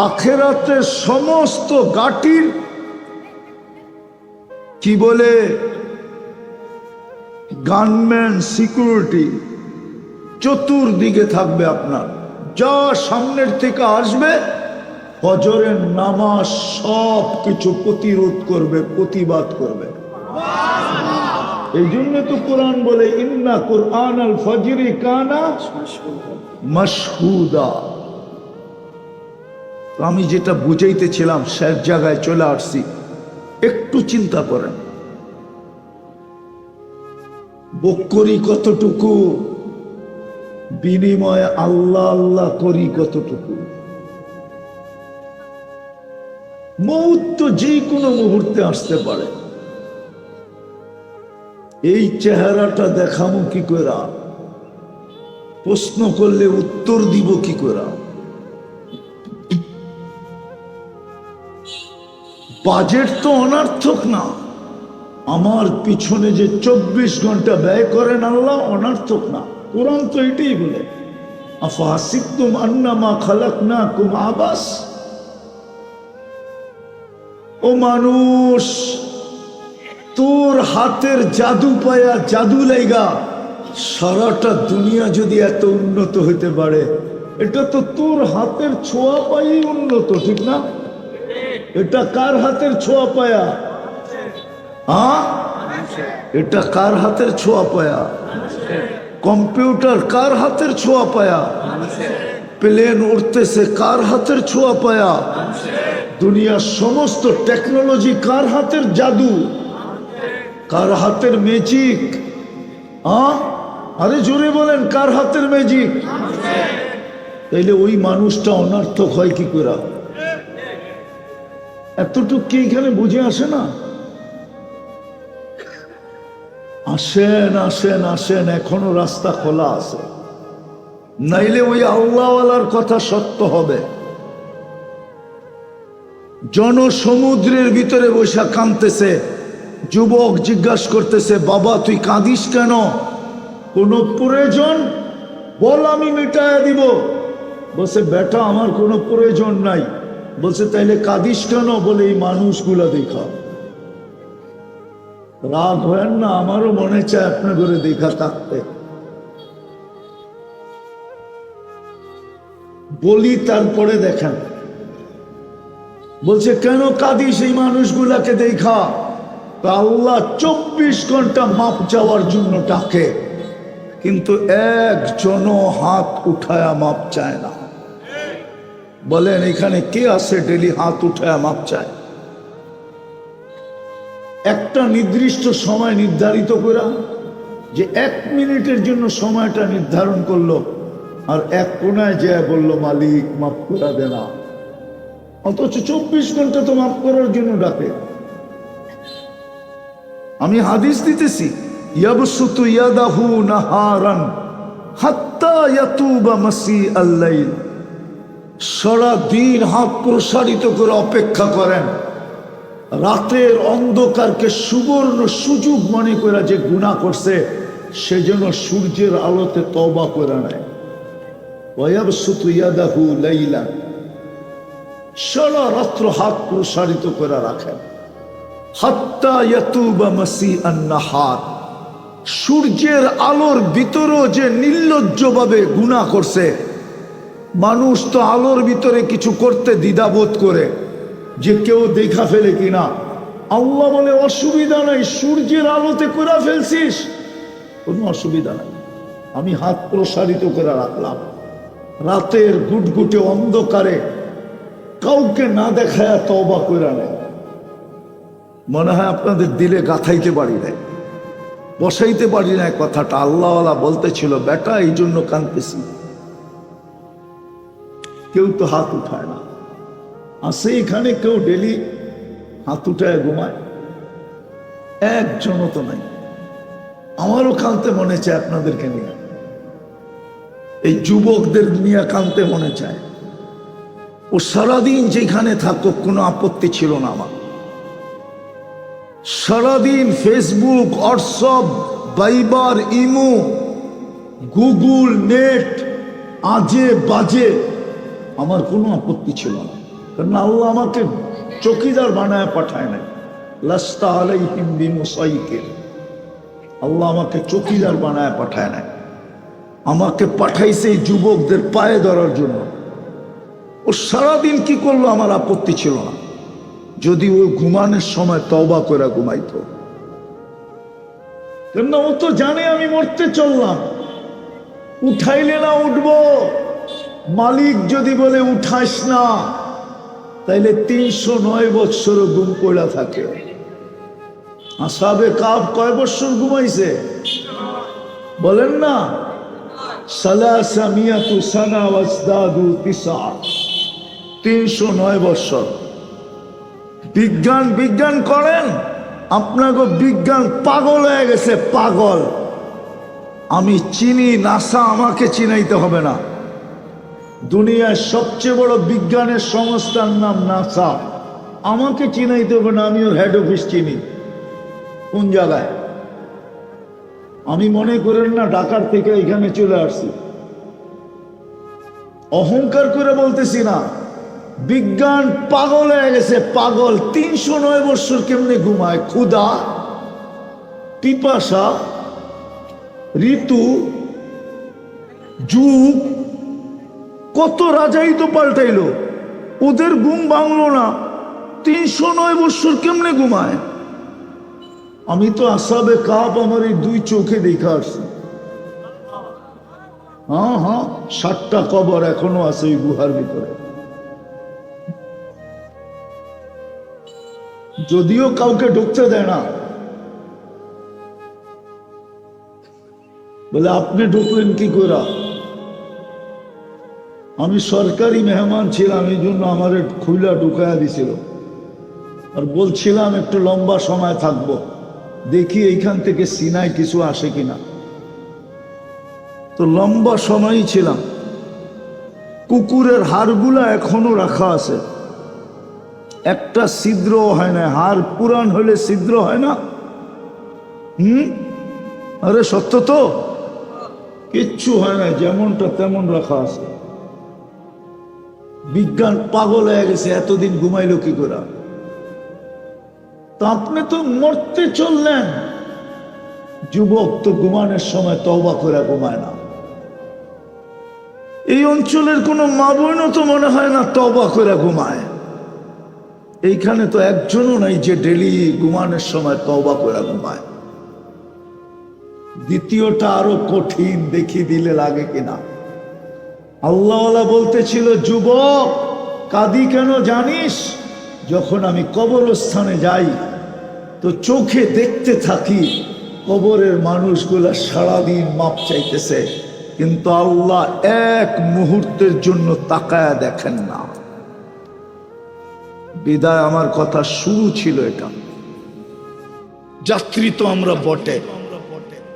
আখিরাতের সমস্ত গাটির কি বলে গানম্যান, সিকিউরিটি চতুর্দিকে থাকবে আপনার। যা সামনের থেকে আসবে ফজরের নামাজ সব কিছু প্রতিরোধ করবে, প্রতিবাদ করবে। এই জন্য তো কোরআন বলে, ইন্না কুরআনাল ফজরি কানা মাশহুদা। আমি যেটা বুঝাইতেছিলাম শেষ জায়গায় চলে আসছি। একটু চিন্তা করেন, ভোগ করি কতটুকু, বিনিময়ে আল্লাহ আল্লাহ করি কতটুকু। মউত তো যে কোনো মুহূর্তে আসতে পারে। এই চেহারাটা দেখামো কি করে, প্রশ্ন করলে উত্তর দিব কি করে? বাজেট তো অনর্থক না। আমার পিছনে যে 24 ঘন্টা ব্যয় করেন আল্লাহ, অনর্থক না। কোরআন তো এটাই বলে, আফাহাসিবতুম আন্নামা খালাকনাকুম আবাস। ও মানুষ, তোর হাতের জাদু পায়া, জাদু লাইগা সারাটা দুনিয়া যদি এত উন্নত হইতে পারে, এটা তো তোর হাতের ছোঁয়া পাই উন্নত, ঠিক না? এটা কার হাতের ছোঁয়া পায়া? এটা কার হাতের ছোঁয়া পায়া? কম্পিউটার কার হাতের ছোঁয়া পায়া? প্লেন উড়তেছে কার হাতের ছোঁয়া পায়া? দুনিয়ার সমস্ত টেকনোলজি কার হাতের জাদু, কার হাতের ম্যাজিক? আরে জোরে বলেন, কার হাতের ম্যাজিক? তাইলে ওই মানুষটা অনর্থক হয় কি করে? এতটুকু কি এখানে বুঝে আসে না? আসেন আসেন আসেন, এখনো রাস্তা খোলা আছে, নাইলে ওই আল্লাহওয়ালার কথা সত্য হবে। জনসমুদ্রের ভিতরে বসে কাঁদতেছে, যুবক জিজ্ঞাসা করতেছে, বাবা তুই কাঁদিস কেন? কোনো প্রয়োজন বল, আমি মিটায়া দিব। বলছে, বেটা আমার কোনো প্রয়োজন নাই। বলছে, তাইলে কাঁদিস কেন? বলে, এই মানুষগুলা দেখা। রাগ হয় না? আমারও মনে চায় আপনার ঘরে দেখা থাকতে। বলি তারপরে দেখেন। বলছে কেন কাঁদিস এই মানুষগুলাকে দেখা? আল্লাহ 24 ঘন্টা মাপ চাওয়ার জন্য ডাকে, কিন্তু একজনও হাত উঠায়া মাপ চায় না। বলেন এখানে কে আছে ডেলি হাত উঠায়া মাপ চায়? একটা নির্দিষ্ট সময় নির্ধারিত করা, যে 1 মিনিটের জন্য সময়টা নির্ধারণ করলো, আর এক কোনায় যে বললো মালিক মাফ করা দে না, অথচ 24 ঘন্টা তো মাফ করার জন্য ডাকে। আমি হাদিস দিতেছি, ইয়াবসুতু ইয়াদাহু নাহারান হাত্তা ইয়াতুবা মাসিআল লাইল। সারা দিন হাত প্রসারিত করে অপেক্ষা করেন, রাতের অন্ধকারকে সুবর্ণ সুযোগ মনে করে যে গুনাহ করছে সেজন্য সূর্যের আলোতে তওবা করে নেয়। ওয়ায়াবসুতু ইয়াদাহু লাইলা, সারা রাত্র হাত প্রসারিত করে রাখেন। হাত্তা ইয়াতুবা মাসিআন নাহার, সূর্যের আলোর ভিতরেও যে নির্লজ্জভাবে গুনাহ করছে। মানুষ তো আলোর ভিতরে কিছু করতে দ্বিধাবোধ করে যে কেউ দেখা ফেলে কিনা। আল্লাহ বলে অসুবিধা নাই, সূর্যের আলোতে করে ফেলছিস, কোনো অসুবিধা নাই, আমি হাত প্রসারিত করে রাখলাম। রাতের গুটগুটে অন্ধকারে কাউকে না দেখায় তওবা করে নেয়। মনে হয় আপনাদের দিলে গাথাইতে পারি নাই, বসাইতে পারি না কথাটা। আল্লাহওয়ালা বলতেছিল বেটা এই জন্য কাঁদতেছি। কেউ তো হাত উঠায় না। আছে এখানে কেউ ডেলি হাত উঠায় ঘুমায়? একজনও তো নাই। আমারও কাঁদতে মনে চায় আপনাদেরকে নিয়ে, এই যুবকদের নিয়ে কাঁদতে মনে চায়। ও সারাদিন যেখানে থাকুক কোনো আপত্তি ছিল না আমার। সারাদিন Facebook, WhatsApp, Viber, Imo, Google, net, আজে বাজে, আমার কোনো আপত্তি ছিল না। কারণ আল্লাহ আমাকে চৌকিদার বানায় পাঠায় নাই। লাস্তা আলাইহিম বিমুসাইতির, আল্লাহ আমাকে চৌকিদার বানায় পাঠায় নাই। আমাকে পাঠাইছে এই যুবকদের পায়ে ধরার জন্য। ও সারাদিন কি করলো আমার আপত্তি ছিল না, যদি ও ঘুমানোর সময় তওবা করে ঘুমাইতো। কেন ও তো জানে আমি মরতে চললাম, উঠাইলে না উঠবো। মালিক যদি বলে উঠাস না, তাইলে 309 বৎসরও ঘুম পড়া থাকে। আসহাবে কাহফ কয় বৎসর ঘুমাইছে বলেন না? সালাসামিয়াতু সানা ওয়াজদাদু তিসা, 309 বৎসর। বিজ্ঞান বিজ্ঞান করেন, আপনাকে বিজ্ঞান পাগল হয়ে গেছে, পাগল। আমি চিনি নাসা, আমাকে চিনাইতে হবে না। দুনিয়ার সবচেয়ে বড় বিজ্ঞানের সংস্থার নাম নাসা, আমাকে চিনাইতে হবে না। আমি ওর হেড অফিস চিনি কোন জায়গায়। আমি মনে করেন না ঢাকার থেকে এখানে চলে আসছি, অহংকার করে বলতেছি না। বিজ্ঞান পাগল হয়ে গেছে, পাগল। 309 বৎসর কেমনে ঘুমায়? ক্ষুধা, পিপাসা, ঋতু, যুগ, কত রাজাই তো পাল্টাইলো, ওদের ঘুম ভাঙলো না। 309 বৎসর কেমনে ঘুমায়? আমি তো আসহাবে কাহফ আমার এই 2 চোখে দেখা আসছি। হ্যাঁ হ্যাঁ, 7টা কবর এখনো আছে ওই গুহার ভিতরে। যদিও কাউকে ঢুকতে দেয় না। বলে আপনি ঢুকলেন কি করে? আমি সরকারি মেহমান ছিলাম, এই জন্য আমার খুইলা ঢুকাইয়া দিছিল, আর বলছিলাম একটু লম্বা সময় থাকবো, দেখি এইখান থেকে সিনায় কিছু আসে কিনা। তো লম্বা সময়ই ছিলাম। কুকুরের হাড়গুলা এখনো রাখা আছে, একটা ছিদ্র হয় না। হাড় পুরান হলে ছিদ্র হয় না? আরে সত্য তো, কিচ্ছু হয় না, যেমনটা তেমন রাখা আছে। বিজ্ঞান পাগল হয়ে গেছে, এতদিন ঘুমাইলো কি করে? তা আপনি তো মরতে চললেন। যুবক তো ঘুমানোর সময় তওবা করে ঘুমায় না। এই অঞ্চলের কোনো মা বোনও তো মনে হয় না তওবা করে ঘুমায়। এইখানে তো একজনও নাই যে ডেলি ঘুমানোর সময় তওবা করে ঘুমায়। দ্বিতীয়টা আরো কঠিন, দেখি দিলে লাগে কিনা। আল্লাহওয়ালা বলতেছিল, যুবক কাঁদি কেন জানিস? যখন আমি কবরস্থানে যাই তো চোখে দেখতে থাকি কবরের মানুষগুলা সারাদিন মাপ চাইতেছে, কিন্তু আল্লাহ এক মুহূর্তের জন্য তাকায়া দেখেন না। বিদায় আমার কথা শুরু ছিল এটা। যাত্রী তো আমরা বটে,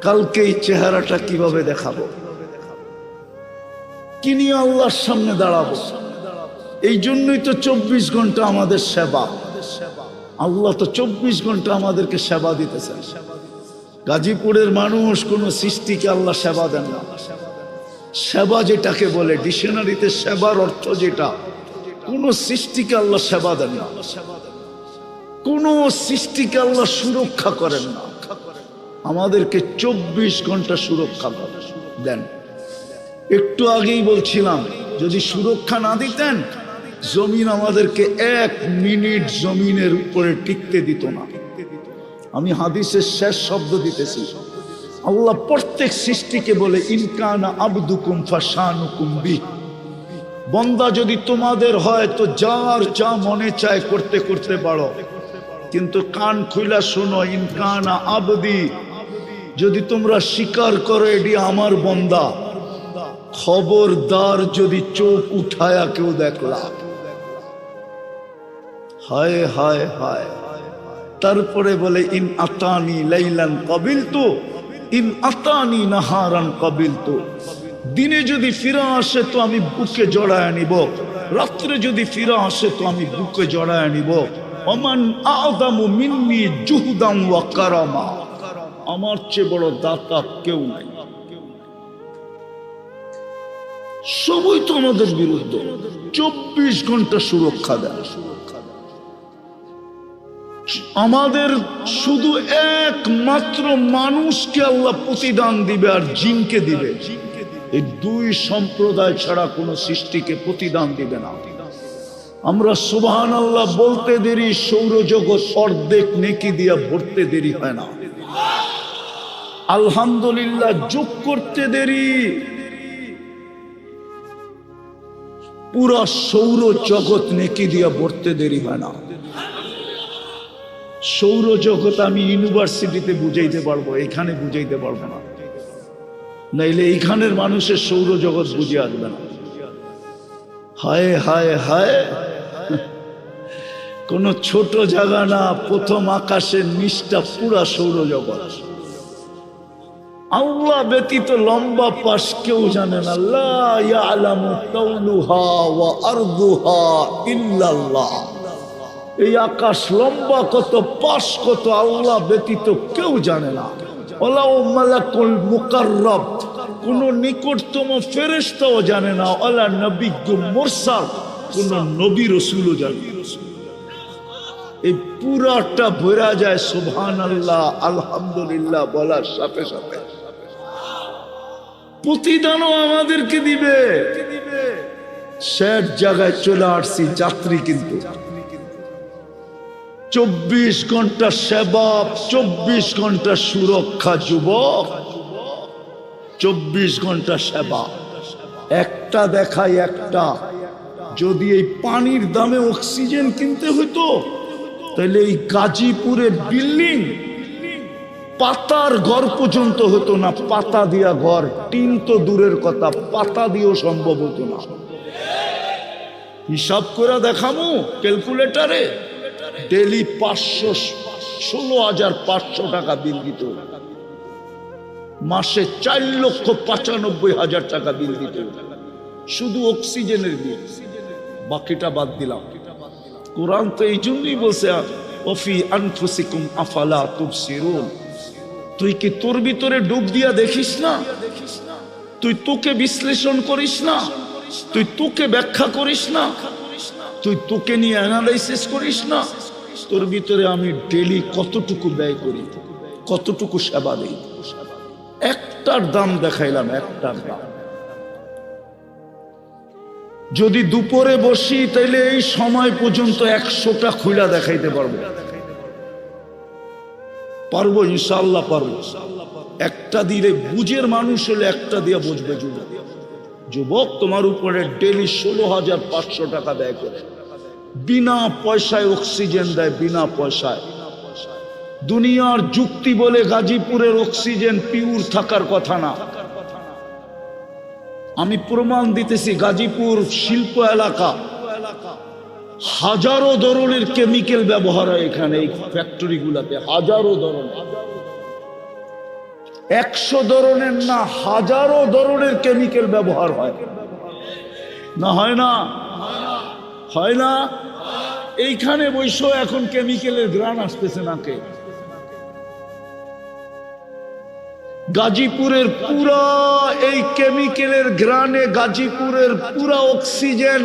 কালকে এই চেহারাটা কিভাবে দেখাবো, কি নিয়ে আল্লাহর সামনে দাঁড়াবো? এই জন্যই তো 24 ঘন্টা আমাদের সেবা। আল্লাহ তো 24 ঘন্টা আমাদেরকে সেবা দিতেছেন। গাজীপুরের মানুষ কোন সৃষ্টিকে আল্লাহ সেবা দেন না। সেবা যেটাকে বলে ডিকশনারিতে সেবার অর্থ যেটা, কোন সৃষ্টিকে আল্লাহ সেবা দেন না, কোন সৃষ্টিকে আল্লাহ সুরক্ষা করেন না। আমাদেরকে 24 ঘন্টা সুরক্ষা দেন। একটু আগেই বলছিলাম, যদি সুরক্ষা না দিতেন জমিন আমাদেরকে 1 মিনিট জমিনের উপরে টিকতে দিত না। আমি হাদিসের শেষ শব্দ দিতেছি। আল্লাহ প্রত্যেক সৃষ্টিকে বলে, ইনকানা আবদুকুম ফাশানুকুম বি, বন্দা যদি তোমাদের হয় তো যার যা মনে চায় করতে করতে পারো, কিন্তু কান খুইলা শোনো, ইনকানা আবদি, যদি তোমরা স্বীকার করো এটি আমার বন্দা, খবরদার যদি চোখ উঠায়া কেউ দেখলা, হায় হায় হায়। তারপরে বলে, ইন আতানি লাইলান কাবিলতু, ইন আতানি নাহারান কাবিলতু, দিনে যদি ফিরা আসে তো আমি বুকে জড়ায় নিব, রাত্রে যদি ফিরা আসে তো আমি বুকে জড়ায় নিব। ওমান আ'যামু মিন্নি জুহদান ওয়া কারামা, আমার চেয়ে বড় দাতা কেউ নাই। সবই তো আমাদের বিরুদ্ধে। 24 ঘন্টা সুরক্ষা দেয় আমাদের। শুধু একমাত্র মানুষকে আল্লাহ প্রতিদান দিবে আর জিনকে দিবে। এই 2 সম্প্রদায় ছাড়া কোন সৃষ্টিকে প্রতিদান দিবে না। আমরা সুবহানাল্লাহ বলতে দেরি, সৌরজগৎ অর্ধেক নেকি দিয়া ভরতে দেরি হয় না। আলহামদুলিল্লাহ যোগ করতে দেরি, পুরা সৌর জগৎ নেকি দিয়া ভরতে দেরি হয় না। সৌরজগৎ আমি ইউনিভার্সিটিতে বুঝাইতে পারবো, এখানে বুঝাইতে পারবো না, নাইলে এইখানের মানুষের সৌরজগৎ বুঝে আসবে না। হায় হায় হায়, কোন ছোট জায়গা না, প্রথম আকাশের নিচটা পুরা সৌরজগৎ। আল্লাহ ব্যতীত লম্বা পাশ কেউ জানে না। লা ইয়ালামু তাওলুহা ওয়া আরদুহা ইল্লাল্লাহ। এই আকাশ লম্বা কত, পাশ কত, আল্লাহ ব্যতীত কেউ জানে না। ওয়ালাউ মালাকুল মুকাররব, কোন নিকটতম ফেরেশতাও জানে না। ওয়ালা নবিয়্যুম মুরসাল, কোন নবী রাসূলও জানে না। এই পুরাটা ভরা যায় সুবহানাল্লাহ আলহামদুলিল্লাহ বলার সাথে সাথে। প্রতিদানও আমাদেরকে দিবে। শেষ জায়গায় চলে আসছি, যাত্রী কিন্তু 24 ঘন্টা সেবা, 24 ঘন্টা সুরক্ষা। যুবক 24 ঘন্টা সেবা, একটা দেখায় একটা। যদি এই পানির দামে অক্সিজেন কিনতে হইতো তাহলে এই গাজীপুরের বিল্ডিং পাতার ঘর পর্যন্ত হতো না। পাতা দিয়া ঘর, টিন তো দূরের কথা, পাতা দিয়েও সম্ভব হতো না। হিসাব করে দেখামু ক্যালকুলেটারে, ডেলি 16,500 টাকা বিল দিত, মাসে 4,95,000 টাকা বিল দিত, শুধু অক্সিজেনের বিল। বাকিটা বাদ দিলাম। কোরআন তো এই জন্যই বলছে, ওফি আনফুসিকুম আফালা তুবসিরুন। তুই কি তোর ভিতরে ডুব দিয়া দেখিস না? তুই তোকে বিশ্লেষণ করিস না? তুই তোকে ব্যাখ্যা করিস না? তুই তোকে নিয়ে অ্যানালাইসিস করিস না? তোর ভিতরে আমি ডেলি কতটুকু ব্যয় করি, কতটুকু সেবা দিই। একটার দাম দেখাইলাম, একটার দাম। যদি দুপুরে বসি তাইলে এই সময় পর্যন্ত 100টা খুইলা দেখাইতে পারবো। পারবো ইনশাআল্লাহ পারবো। একটা দিলে বুঝের মানুষ হলে একটা দিয়ে বুঝবে। যুবক তোমার উপরে ডেলি 16,500 টাকা ব্যয় করে, বিনা পয়সায় অক্সিজেন দেয়, বিনা পয়সায়। দুনিয়ার যুক্তি বলে গাজীপুরের অক্সিজেন পিওর থাকার কথা না। আমি প্রমাণ দিতেছি, গাজীপুর শিল্প এলাকা, হাজারো ধরনের কেমিক্যাল ব্যবহার হয় এখানে। এই ফ্যাক্টরি গুলাতে হাজারো ধরনের, 100 ধরনের না, হাজারো ধরনের কেমিক্যাল ব্যবহার হয়। না হয় না? হয় না? এইখানে বৈশো এখন কেমিক্যালের গ্রান আসতেছে নাকে। গাজীপুরের পুরা এই কেমিক্যালের গ্রানে, গাজীপুরের পুরা অক্সিজেন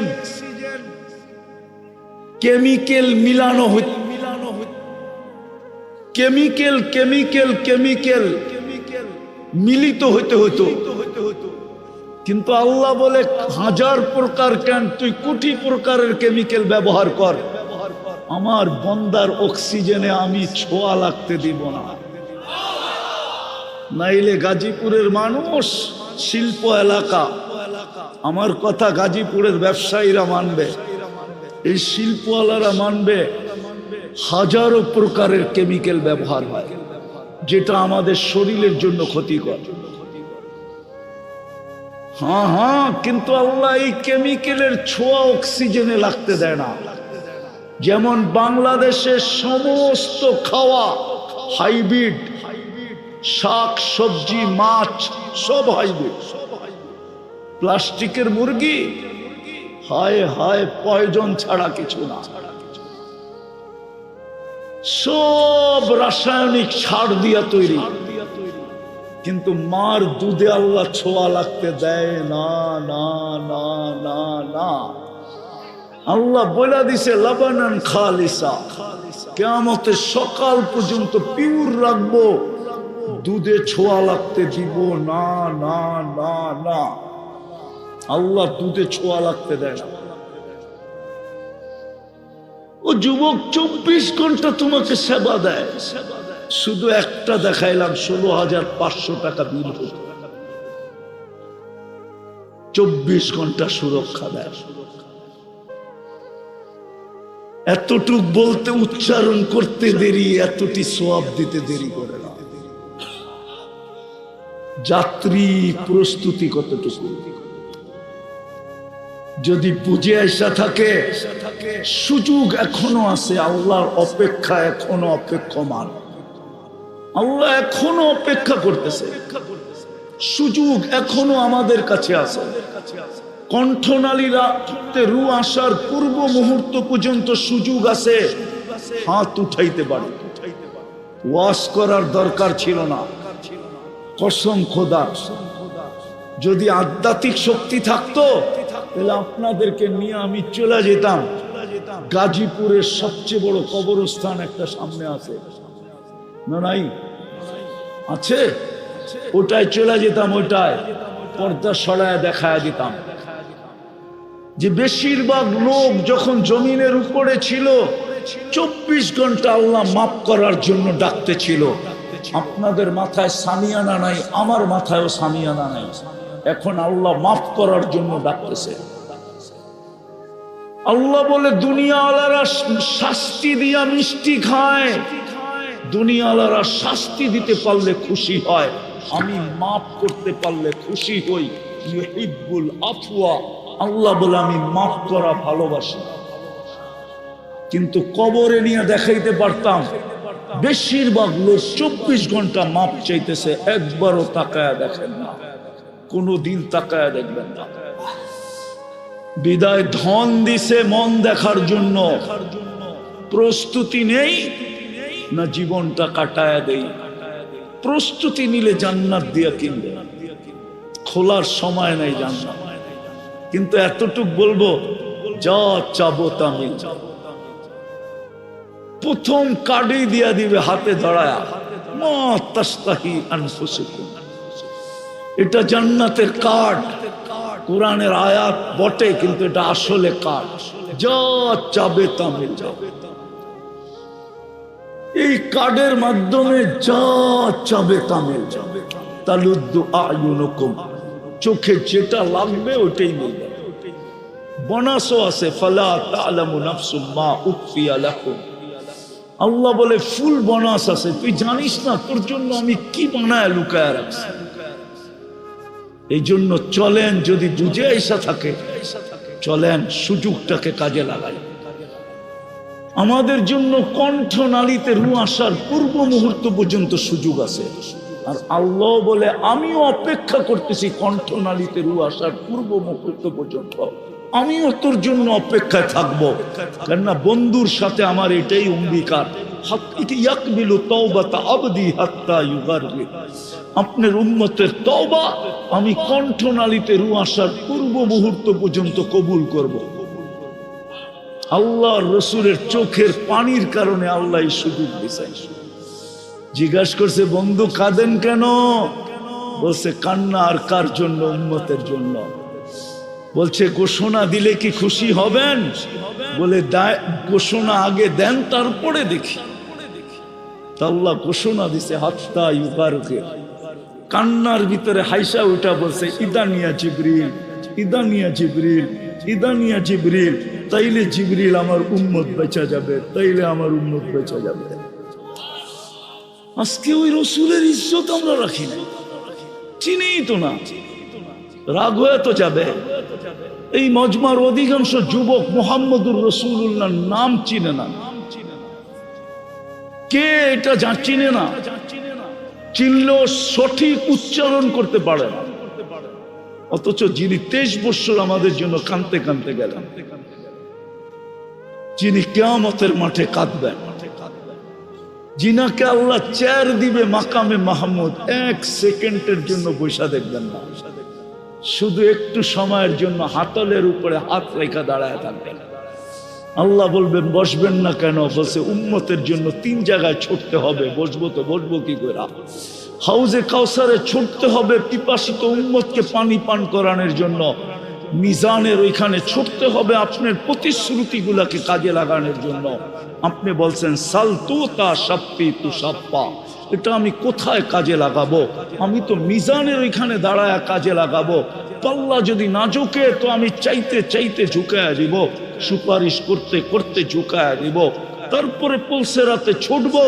কেমিক্যাল মিলানো কেমিক্যাল কেমিক্যাল কেমিক্যাল মিলিত হইতে হইতো। কিন্তু আল্লাহ বলে 1000 প্রকার কেন, তুই কোটি প্রকারের কেমিক্যাল ব্যবহার কর, আমার বন্দার অক্সিজেনে আমি ছোঁয়া লাগতে দিব না। নাইলে গাজীপুরের মানুষ, শিল্প এলাকা, আমার কথা গাজীপুরের ব্যবসায়ীরা মানবে, এই শিল্পওয়ালারা মানবে, হাজারো প্রকারের কেমিক্যাল ব্যবহার হয়, যেটা আমাদের শরীরের জন্য ক্ষতিকর। হ্যাঁ, কিন্তু আল্লাহ এই কেমিক্যালের ছোঁয়া অক্সিজেনে লাগতে দেয় না। যেমন বাংলাদেশের সমস্ত খাওয়া হাইব্রিড, শাক সবজি মাছ সব হাইব্রিড। প্লাস্টিকের মুরগি হায় হায় পয়জন ছাড়া কিছু না, সব রাসায়নিক সার দিয়া তৈরি। কিন্তু মার দুধে আল্লাহ ছোঁয়া লাগতে দেয় না, না না না না। আল্লাহ বলে দিছে লাবানান খালিসা, কিয়ামতের সকাল পর্যন্ত পিওর রাখবো, দুধে ছোঁয়া লাগতে দিব না না না না। আল্লাহ দুধে ছোঁয়া লাগতে দেয় না। ও যুবক 24 ঘন্টা তোমাকে সেবা দেয়, শুধু একটা দেখাইলাম 16,500 টাকা বিল হতো, 24 ঘন্টা সুরক্ষা দেয়। এতটুক বলতে উচ্চারণ করতে দেরি, এতটি সওয়াব দিতে দেরি করে না। যাত্রী প্রস্তুতি কতটুকু যদি বুঝে আসা থাকে, সুযোগ এখনো আছে, আল্লাহর অপেক্ষা এখনো অপেক্ষমান, আল্লাহ এখনো অপেক্ষা করতেছে, সুযোগ এখনো আমাদের কাছে আছে। কণ্ঠনালীরা রু আসার পূর্ব মুহূর্ত পর্যন্ত সুযোগ আছে, হাত উঠাইতে পারে। ওয়াজ করার দরকার ছিল না, কসম খোদা, যদি আধ্যাত্মিক শক্তি থাকতো তাহলে আপনাদেরকে নিয়ে আমি চলে যেতাম। গাজীপুরের সবচেয়ে বড় কবরস্থান একটা সামনে আছে না? নাই? আছে? ওটায় চলে যেতাম, ওটায় পর্দা সরায় দেখায় দিতাম যে বেশিরভাগ লোক যখন জমিনের উপরে ছিল 24 ঘন্টা আল্লাহ মাফ করার জন্য ডাকতে ছিল। আপনাদের মাথায় সামিয়ানা নাই, আমার মাথায়ও সামিয়ানা নাই, এখন আল্লাহ মাফ করার জন্য ডাকতেছে। আল্লাহ বলে দুনিয়াওয়ালারা শাস্তি দিয়া মিষ্টি খায়, দুনিয়াওয়ালারা শাস্তি দিতে পারলে খুশি হয়, আমি মাফ করতে পারলে খুশি হই। ইউহিব্বুল আফওয়া, আল্লাহ বলে আমি মাফ করা ভালোবাসি। কিন্তু কবরে নিয়ে দেখাইতে পারতাম বেশিরভাগ লোক 24 ঘন্টা মাপ চাইতেছে, একবারও তাকায়া দেখেন না, কোনদিন তাকায়া দেখবেন না। বিদায় ধন দিছে মন দেখার জন্য, প্রস্তুতি নেই না জীবনটা কাটায়া দেই। প্রস্তুতি নিলে জান্নাত দিয়া কিনবে, খোলার সময় নাই জান্নাত। কিন্তু এতটুক বলবো, যা চাবো তা মিল যাবে। প্রথম কার্ডই দিয়া দিবে হাতে ধরায়া, মা তাস্তাহি আনফুসুকুম, এটা জান্নাতের কার্ড। কোরআনের আয়াত বটে, কিন্তু এটা আসলে কাঠ, যা চাবে তা মিল যাবে। এই কার্ডের মাধ্যমে যা চাবে তা মিল যাবে। তালুদ্দু আয়ুনুকুম, চোখে যেটা লাগবে ওটাই মিলবে। বোনাসও আছে, ফালা তা'লামু নাফসুম মা উখফিয়া লাকুম। আল্লাহ বলে ফুল বোনাস আছে, তুই জানিস না তোর জন্য আমি কি বানায় লুকায় রাখছি। এই জন্য চলেন, যদি বুঝে আইসা থাকে চলেন সুযোগটাকে কাজে লাগাই। আমাদের জন্য কণ্ঠনালীতে রু আসার পূর্ব মুহূর্ত পর্যন্ত সুযোগ আছে। আর আল্লাহ বলে আমিও অপেক্ষা করতেছি কণ্ঠনালীতে রু আসার পূর্ব মুহূর্ত পর্যন্ত, আমিও তোর জন্য অপেক্ষায় থাকবো। কেননা বন্ধুর সাথে আমার এটাই অঙ্গীকার, আপনার উম্মতের তওবা আমি কণ্ঠনালীতে রু আসার পূর্ব মুহূর্ত পর্যন্ত কবুল করব। আল্লাহর রসুলের চোখের পানির কারণে আল্লাহ এই সুযোগ দিয়েছেন। জিজ্ঞাসা করছে, বন্ধু কাঁদেন কেন? বলছে, কান্না আর কার জন্য? উম্মতের জন্য। বলছে, ঘোষণা দিলে কি খুশি হবেন? বলে, ঘোষণা আগে দেন, তারপরে দেখি। আল্লাহ ঘোষণা দিছে, হাত্তা ইউবারকে, কান্নার ভিতরে হাইসা উঠা বলছে, ইদানিয়া জিবরিল, ইদানিয়া জিবরিল, ইদানিয়া জিবরিল। তাইলে জিবরিল আমার উম্মত বেঁচে যাবে, তাইলে আমার উম্মত বেঁচে যাবে। আজকে ওই রসুলের ইজ্জত আমরা রাখি না, চিনেই তো না, রাগ হয়ে তো যাবে। এই মজমার অধিকাংশ যুবক মুহাম্মদুর রাসূলুল্লাহর নাম চিনে না। কে এটা চিনে না? চিনলেও সঠিক উচ্চারণ করতে পারে না। অথচ যিনি 23 বছর আমাদের জন্য কাঁদতে কাঁদতে গেলেন, যিনি কিয়ামতের মাঠে কাঁদবেন, যিনাকে আল্লাহ চেয়ার দিবে মাকামে মাহমুদ, 1 সেকেন্ডের জন্য বৈশা দেখবেন না, শুধু একটু সময়ের জন্য হাতলের উপরে হাত রেখা দাঁড়ায় থাকবেন। আল্লাহ বলবেন, বসবেন না কেন? বলছে, উম্মতের জন্য 3 জায়গায় ছুটতে হবে। বসবো তো বসবো কি করে? হাউজে কাউসারে ছুটতে হবে পিপাসিত উম্মতকে পানি পান করানোর জন্য। মিজানের ওইখানে ছুটতে হবে আপনার প্রতিশ্রুতিগুলাকে কাজে লাগানোর জন্য। আপনি বলছেন, সালতু তা সাপ্পি তু সাপ্পা, এটা আমি কোথায় কাজে লাগাবো? আমি তো মিজানের ওইখানে দাঁড়ায় কাজে লাগাবো। পাল্লা যদি না ঝুঁকে তো আমি চাইতে চাইতে ঝুঁকায় দিব, সুপারিশ করতে করতে ঝুঁকায় দিব। তারপরে পুলসেরাতে ছুটবো।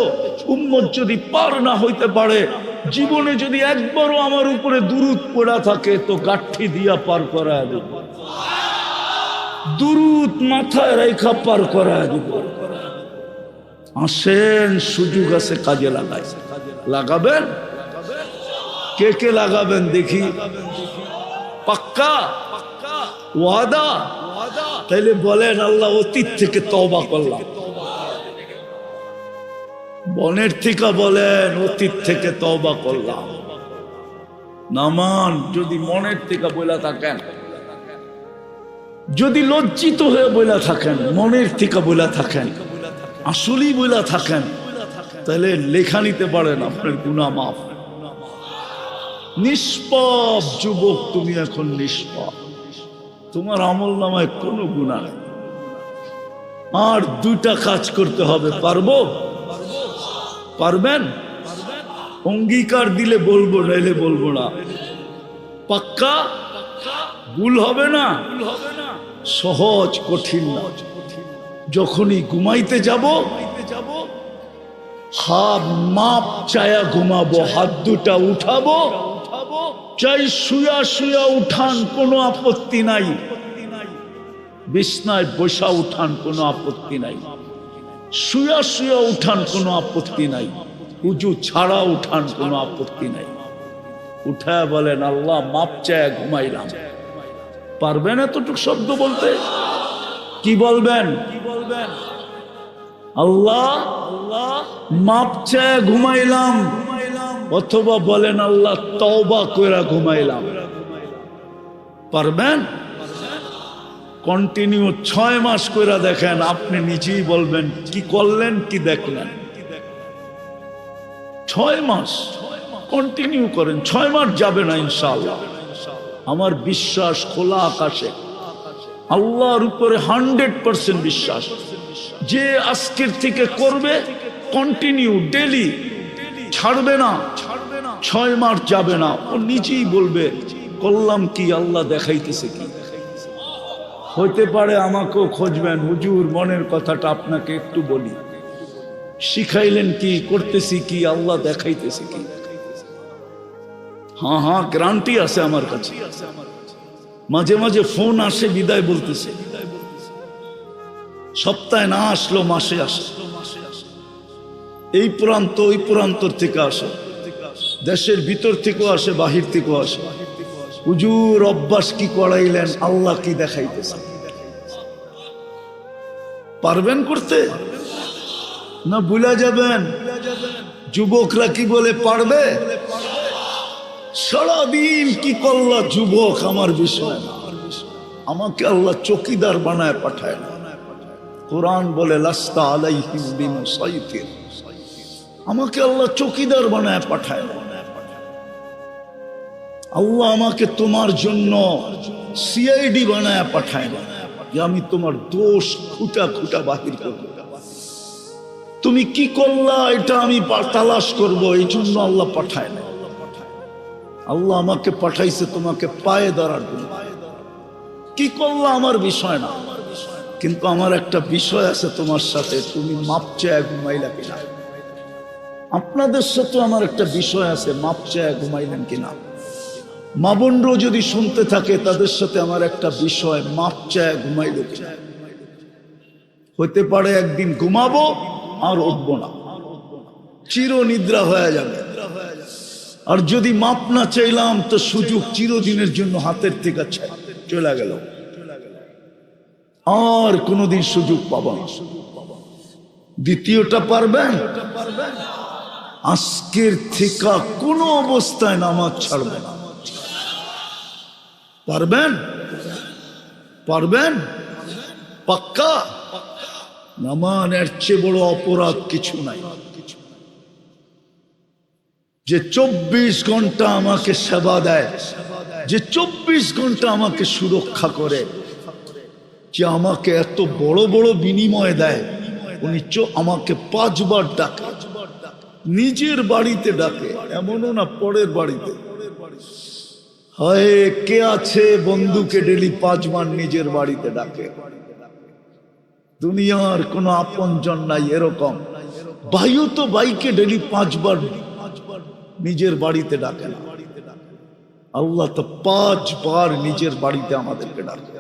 উম্মত যদি পার না হইতে পারে, জীবনে যদি একবারও আমার উপরে দুরূদ পড়া থাকে, তো গাঠি দিয়া পার করায় দিব, দুরূদ মাথায় রেখা পার করায় দিব। আসেন, সুযোগ আছে, কাজে লাগাই। লাগাবেন? কে কে লাগাবেন দেখি? পাক্কা ওয়াদা? তাইলে বলেন, আল্লাহ অতীত থেকে তওবা করলাম। বনের থেকে বলেন, অতীত থেকে তওবা করলাম। নামান যদি মনের থেকে বলে থাকেন, যদি লজ্জিত হয়ে বলে থাকেন, মনের থেকে বলে থাকেন, আসলেই বলে থাকেন, তাহলে লেখা নিতে পারেন, আপনার গুনাহ মাফ। নিষ্পাপ যুবক, তুমি এখন নিষ্পাপ, তোমার আমল নামায় কোনো গুনাহ নেই। আর 2টা কাজ করতে হবে। পারবো? পারবেন? অঙ্গীকার দিলে বলবো, নাইলে বলবো না। পাক্কা? ভুল হবে না? সহজ, কঠিন না। যখনই ঘুমাইতে যাব, হাত মাপ চায়া ঘুমাবো, হাত 2টা উঠাবো, চাই শুয়া শুয়া উঠান, কোনো আপত্তি নাই। বিছনায় বসা উঠান, কোনো আপত্তি নাই। শুয়া শুয়া উঠান, কোনো আপত্তি নাই। উজু ছাড়া উঠান, কোনো আপত্তি নাই। উঠায় বলেন, আল্লাহ মাপ চায়া ঘুমাইলাম। পারবেন এতটুকু শব্দ বলতে? কি বলবেন? আল্লাহ মাপ চায়া ঘুমাইলাম, অথবা বলেন, আল্লাহ তওবা কইরা ঘুমাইলাম। পারবেন? কন্টিনিউ 6 মাস কইরা দেখেন, আপনি নিজেই বলবেন কি করলেন, কি দেখলেন। 6 মাস কন্টিনিউ করেন, 6 মাস যাবে না ইনশাআল্লাহ। আমার বিশ্বাস খোলা আকাশে, আল্লাহর উপরে 100% বিশ্বাস। যে আজকের থেকে করবে কন্টিনিউ ডেলি, ছাড়বে না, 6 মাস যাবে না, ও নিজেই বলবে করলাম কি, আল্লাহ দেখাইতেছে কি। হতে পারে আমাকেও খুঁজবেন, হুজুর মনের কথাটা আপনাকে একটু বলি, শিখাইলেন কি, করতেছি কি, আল্লাহ দেখাইতেছে কি। হ্যাঁ হ্যাঁ, গ্যারান্টি আছে আমার কাছে। মাঝে মাঝে ফোন আসে, বিদায় বলতেছে, সপ্তাহে না আসলো মাসে আসে, এই প্রান্ত ওই প্রান্তর থেকে আসে, দেশের ভিতর থেকেও আসে, বাহির থেকেও আসে। হুজুর অভ্যাস কি করাইলেন, আল্লাহ কি দেখাইতেছে। পারবেন করতে না ভুলে যাবেন? যুবকরা কি বলে পারবে? সারাদিন কি করলা যুবক, আমার বিষয় না। আমাকে আল্লাহ চৌকিদার বানায় পাঠায় না। কোরআন বলে লাস্তা আলাইহিম বিমুসাইতির, আমাকে আল্লাহ চৌকিদার বানায় পাঠায় না। আল্লাহ আমাকে তোমার জন্য সিআইডি বানায় পাঠায় না যে আমি তোমার দোষ খুঁটা খুঁটা বাহির করব। তুমি কি করলা এটা আমি তালাশ করব, এই জন্য আল্লাহ পাঠায় না। আল্লাহ আমাকে পাঠাইছে তোমাকে পায়ে দাঁড়ার জন্য। কি করলা আমার বিষয় না, কিন্তু আমার একটা বিষয় আছে তোমার সাথে, তুমি মাপ চায় ঘুমাইলা কিনা। আপনাদের সাথে আমার একটা বিষয় আছে, মাপ চায় ঘুমাইলেন কিনা। মা বোনরাও যদি শুনতে থাকে, তাদের সাথে আমার একটা বিষয়, মাপ চায় ঘুমাইল কিনা। হতে পারে একদিন ঘুমাবো আর উঠবো না, চির নিদ্রা হয়ে যাবে। আর যদি মাপ না চাইলাম তো সুযোগ চিরদিনের জন্য হাতের থেকে চলে গেল, আর কোনোদিন সুযোগ পাবো না। দ্বিতীয়টা পারবেন? আজকের থেকে কোনো অবস্থায় নামাজ ছাড়বে না। পারবেন? পারবেন? পাক্কা? নামাজের চেয়ে বড় অপরাধ কিছু নাই। যে 24 ঘন্টা আমাকে সেবা দেয়, যে 24 ঘন্টা আমাকে সুরক্ষা করে, যে আমাকে এত বড় বড় বিনিময় দেয়, উনি আমাকে 5 বার ডাকে, নিজের বাড়িতে ডাকে, এমনও না পরের বাড়িতে। হয় কে আছে বন্ধুকে ডেলি 5 বার নিজের বাড়িতে ডাকে। দুনিয়ার কোনো আপনজন নাই এরকম। ভাইও তো ভাইকে ডেলি 5 বার নিজের বাড়িতে ডাকে না। আল্লাহ তো 5 বার নিজের বাড়িতে আমাদেরকে ডাকে।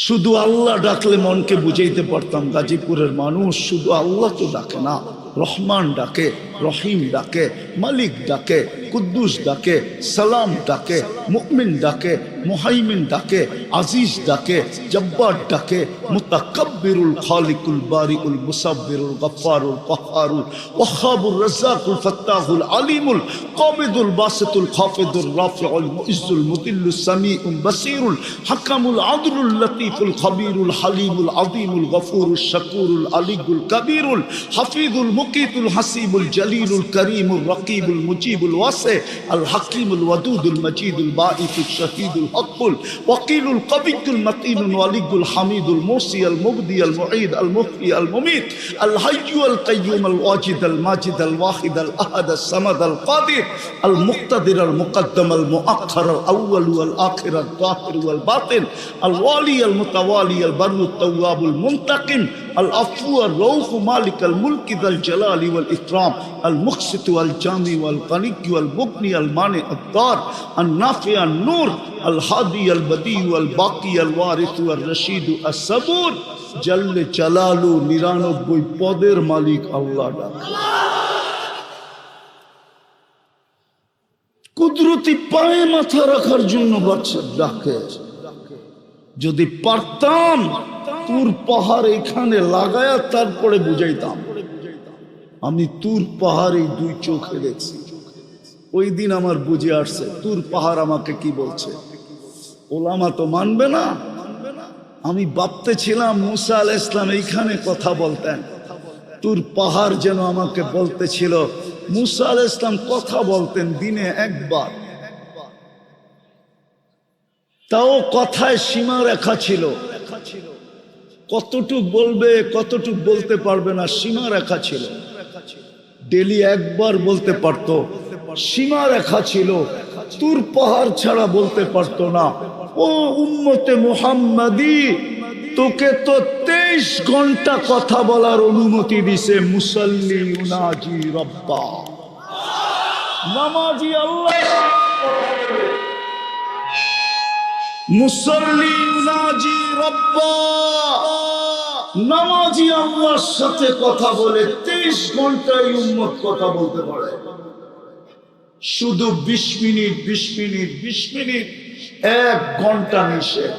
শুধু আল্লাহ ডাকলে মনকে বুঝাইতে পারতাম, গাজীপুরের মানুষ শুধু আল্লাহ তো ডাকে না, রহমান ডাকে, রহিম ডাকে, মালিক ডাকে, কুদ্দুস ডাকে, সালাম ডাকে, মুমিন ডাকে, মুহাইমিন ডাকে, আজিজ ডাকে, জব্বার ডাকে, মুতাকাব্বিরুল খালিকুল বারিউল মুসাব্বিরুল গফফারুল কহ্হারুল ওয়াহ্হাবুর রাজ্জাকুল ফাত্তাহুল আলিমুল কাবিদুল বাসিতুল খাফিদুর রাফিউল মুইজ্জুল মুদিল্লুস সামিউল বাসিরুল হাকামুল আদলুল লতীফুল খবীরুল হালিমুল আযীমুল গফুরুশ শাকুরুল আলিয়ুল কবীরুল হাফিজুল মুকিতুল হাসিবুল জলিলুল করিমুল রকিবুল মুজিবুল ওয়াসি আল হাকিমুল ওয়াদুদুল মজিদুল বাঈসুল শহীদুল হকুল ওয়াকিলুল কবিয়ুল মতিনুল ওয়ালিয়ুল হামিদুল মুসি আল মুবদি আল মুঈদ আল মুহয়ি আল মুমীত আল হাইয়্যু আল কাইয়্যুম আল ওয়াজিদ আল মাজিদ আল ওয়াহিদ আল আহাদ আল সামাদ আল কাদির আল মুক্তাদির আল মুকদ্দম আল মুআখ্খার আল আউয়াল ওয়াল আখির আল যাহির ওয়াল বাতিন আল ওয়ালি আল মুতাওয়ালি আল বাররু তাওয়াবুল মুনতাকিম العفو الرؤوف مالك الملك ذا الجلال والإكرام المقسط والجامع والغني والمغني المانع الضار النافع النور الهادي البديع والباقي الوارث والرشيد الصبور جل جلاله 99 পদের মালিক আল্লাহ। কুদরতি পায়ে মাথা রাখার জন্য বাচ্চা ডাকে। যদি পারতাম তুর পাহাড় এখানে লাগায়া তারপরে বুঝাইতাম। আমি তুর পাহাড় এই 2 চোখে দেখছি। ওই দিন আমার বুঝে আসছে তুর পাহাড় আমাকে কি বলছে। ওলামা তো মানবে না। আমি ভাবতেছিলাম মুসা আলাইহিস সালাম এইখানে কথা বলতেন, তুর পাহাড় যেন আমাকে বলতেছিল। মুসা আলাইহিস সালাম কথা বলতেন দিনে 1 বার। তাও কথায় সীমা রেখা ছিল, কতটুক বলবে কতটুক বলতে পারবে না সীমা রেখা ছিল। ডেলি একবার বলতে পারতো, সীমা রেখা ছিল, তুর পাহাড় ছাড়া বলতে পারতো না। ও উম্মতে মুহাম্মাদি, তোকে তো 23 ঘন্টা কথা বলার অনুমতি দিছে। মুসাল্লি ইউনাজি রব্বা, নামাজি আল্লাহ, মুসাল্লি ইউনাজি রব্বা, নামাজি আল্লাহর সাথে কথা বলে 23 ঘন্টায় উম্মত কথা বলতে পারে। শুধু 20 মিনিট 20 মিনিট 20 মিনিট 1 ঘন্টা নিষেধ,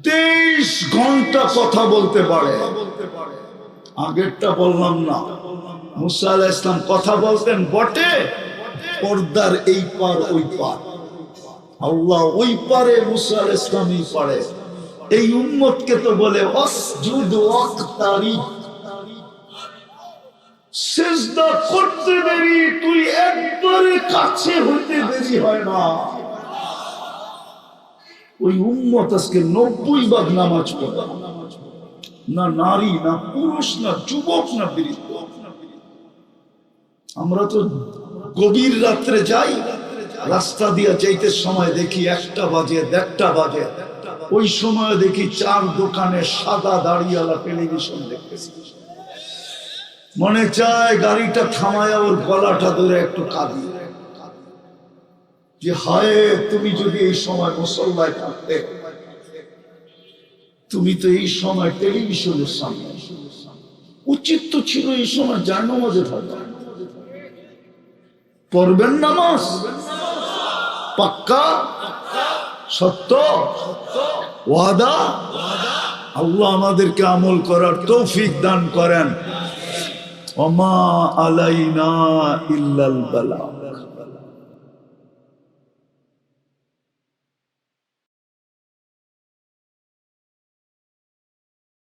23 ঘন্টা কথা বলতে পারে। আগেরটা বললাম না, মুসা আলাইহিস সালাম কথা বলতেন বটে, পর্দার এই পার ওই পার, আল্লাহ ওই পারে, মুসা আলাইহিস সালাম এই পারে। এই উম্মতকে তো বলে ওয়াসজুদ ওয়াক্তারিব, সিজদা করতে দেরি, তুই একবারে কাছে হতে দেরি হয় না। ওই উম্মত আজকে 90 ভাগ নামাজ পড়ে না, নারী না পুরুষ না যুবক না বৃদ্ধ। আমরা তো গভীর রাত্রে যাই, রাস্তা দিয়ে যাইতে সময় দেখি 1টা বাজে 1:30 বাজে, ওই সময় দেখি 4 দোকানে সাদা দাড়িওয়ালা টেলিভিশন দেখতেছি। মনে চায় গাড়িটা থামায় ওর গলাটা ধরে একটু কাঁদি, যে হায় তুমি যদি এই সময় মুসল্লায় থাকতে, তুমি তো এই সময় টেলিভিশনের সামনে, উচিত তো ছিল এই সময় জায়নামাজে থাকা। পড়বেন নামাজ পাক্কা সত্য ওয়াদা। আল্লাহ আমাদেরকে আমল করার তৌফিক দান করেন। ওমা আলাইনা ইল্লাল বালাগ।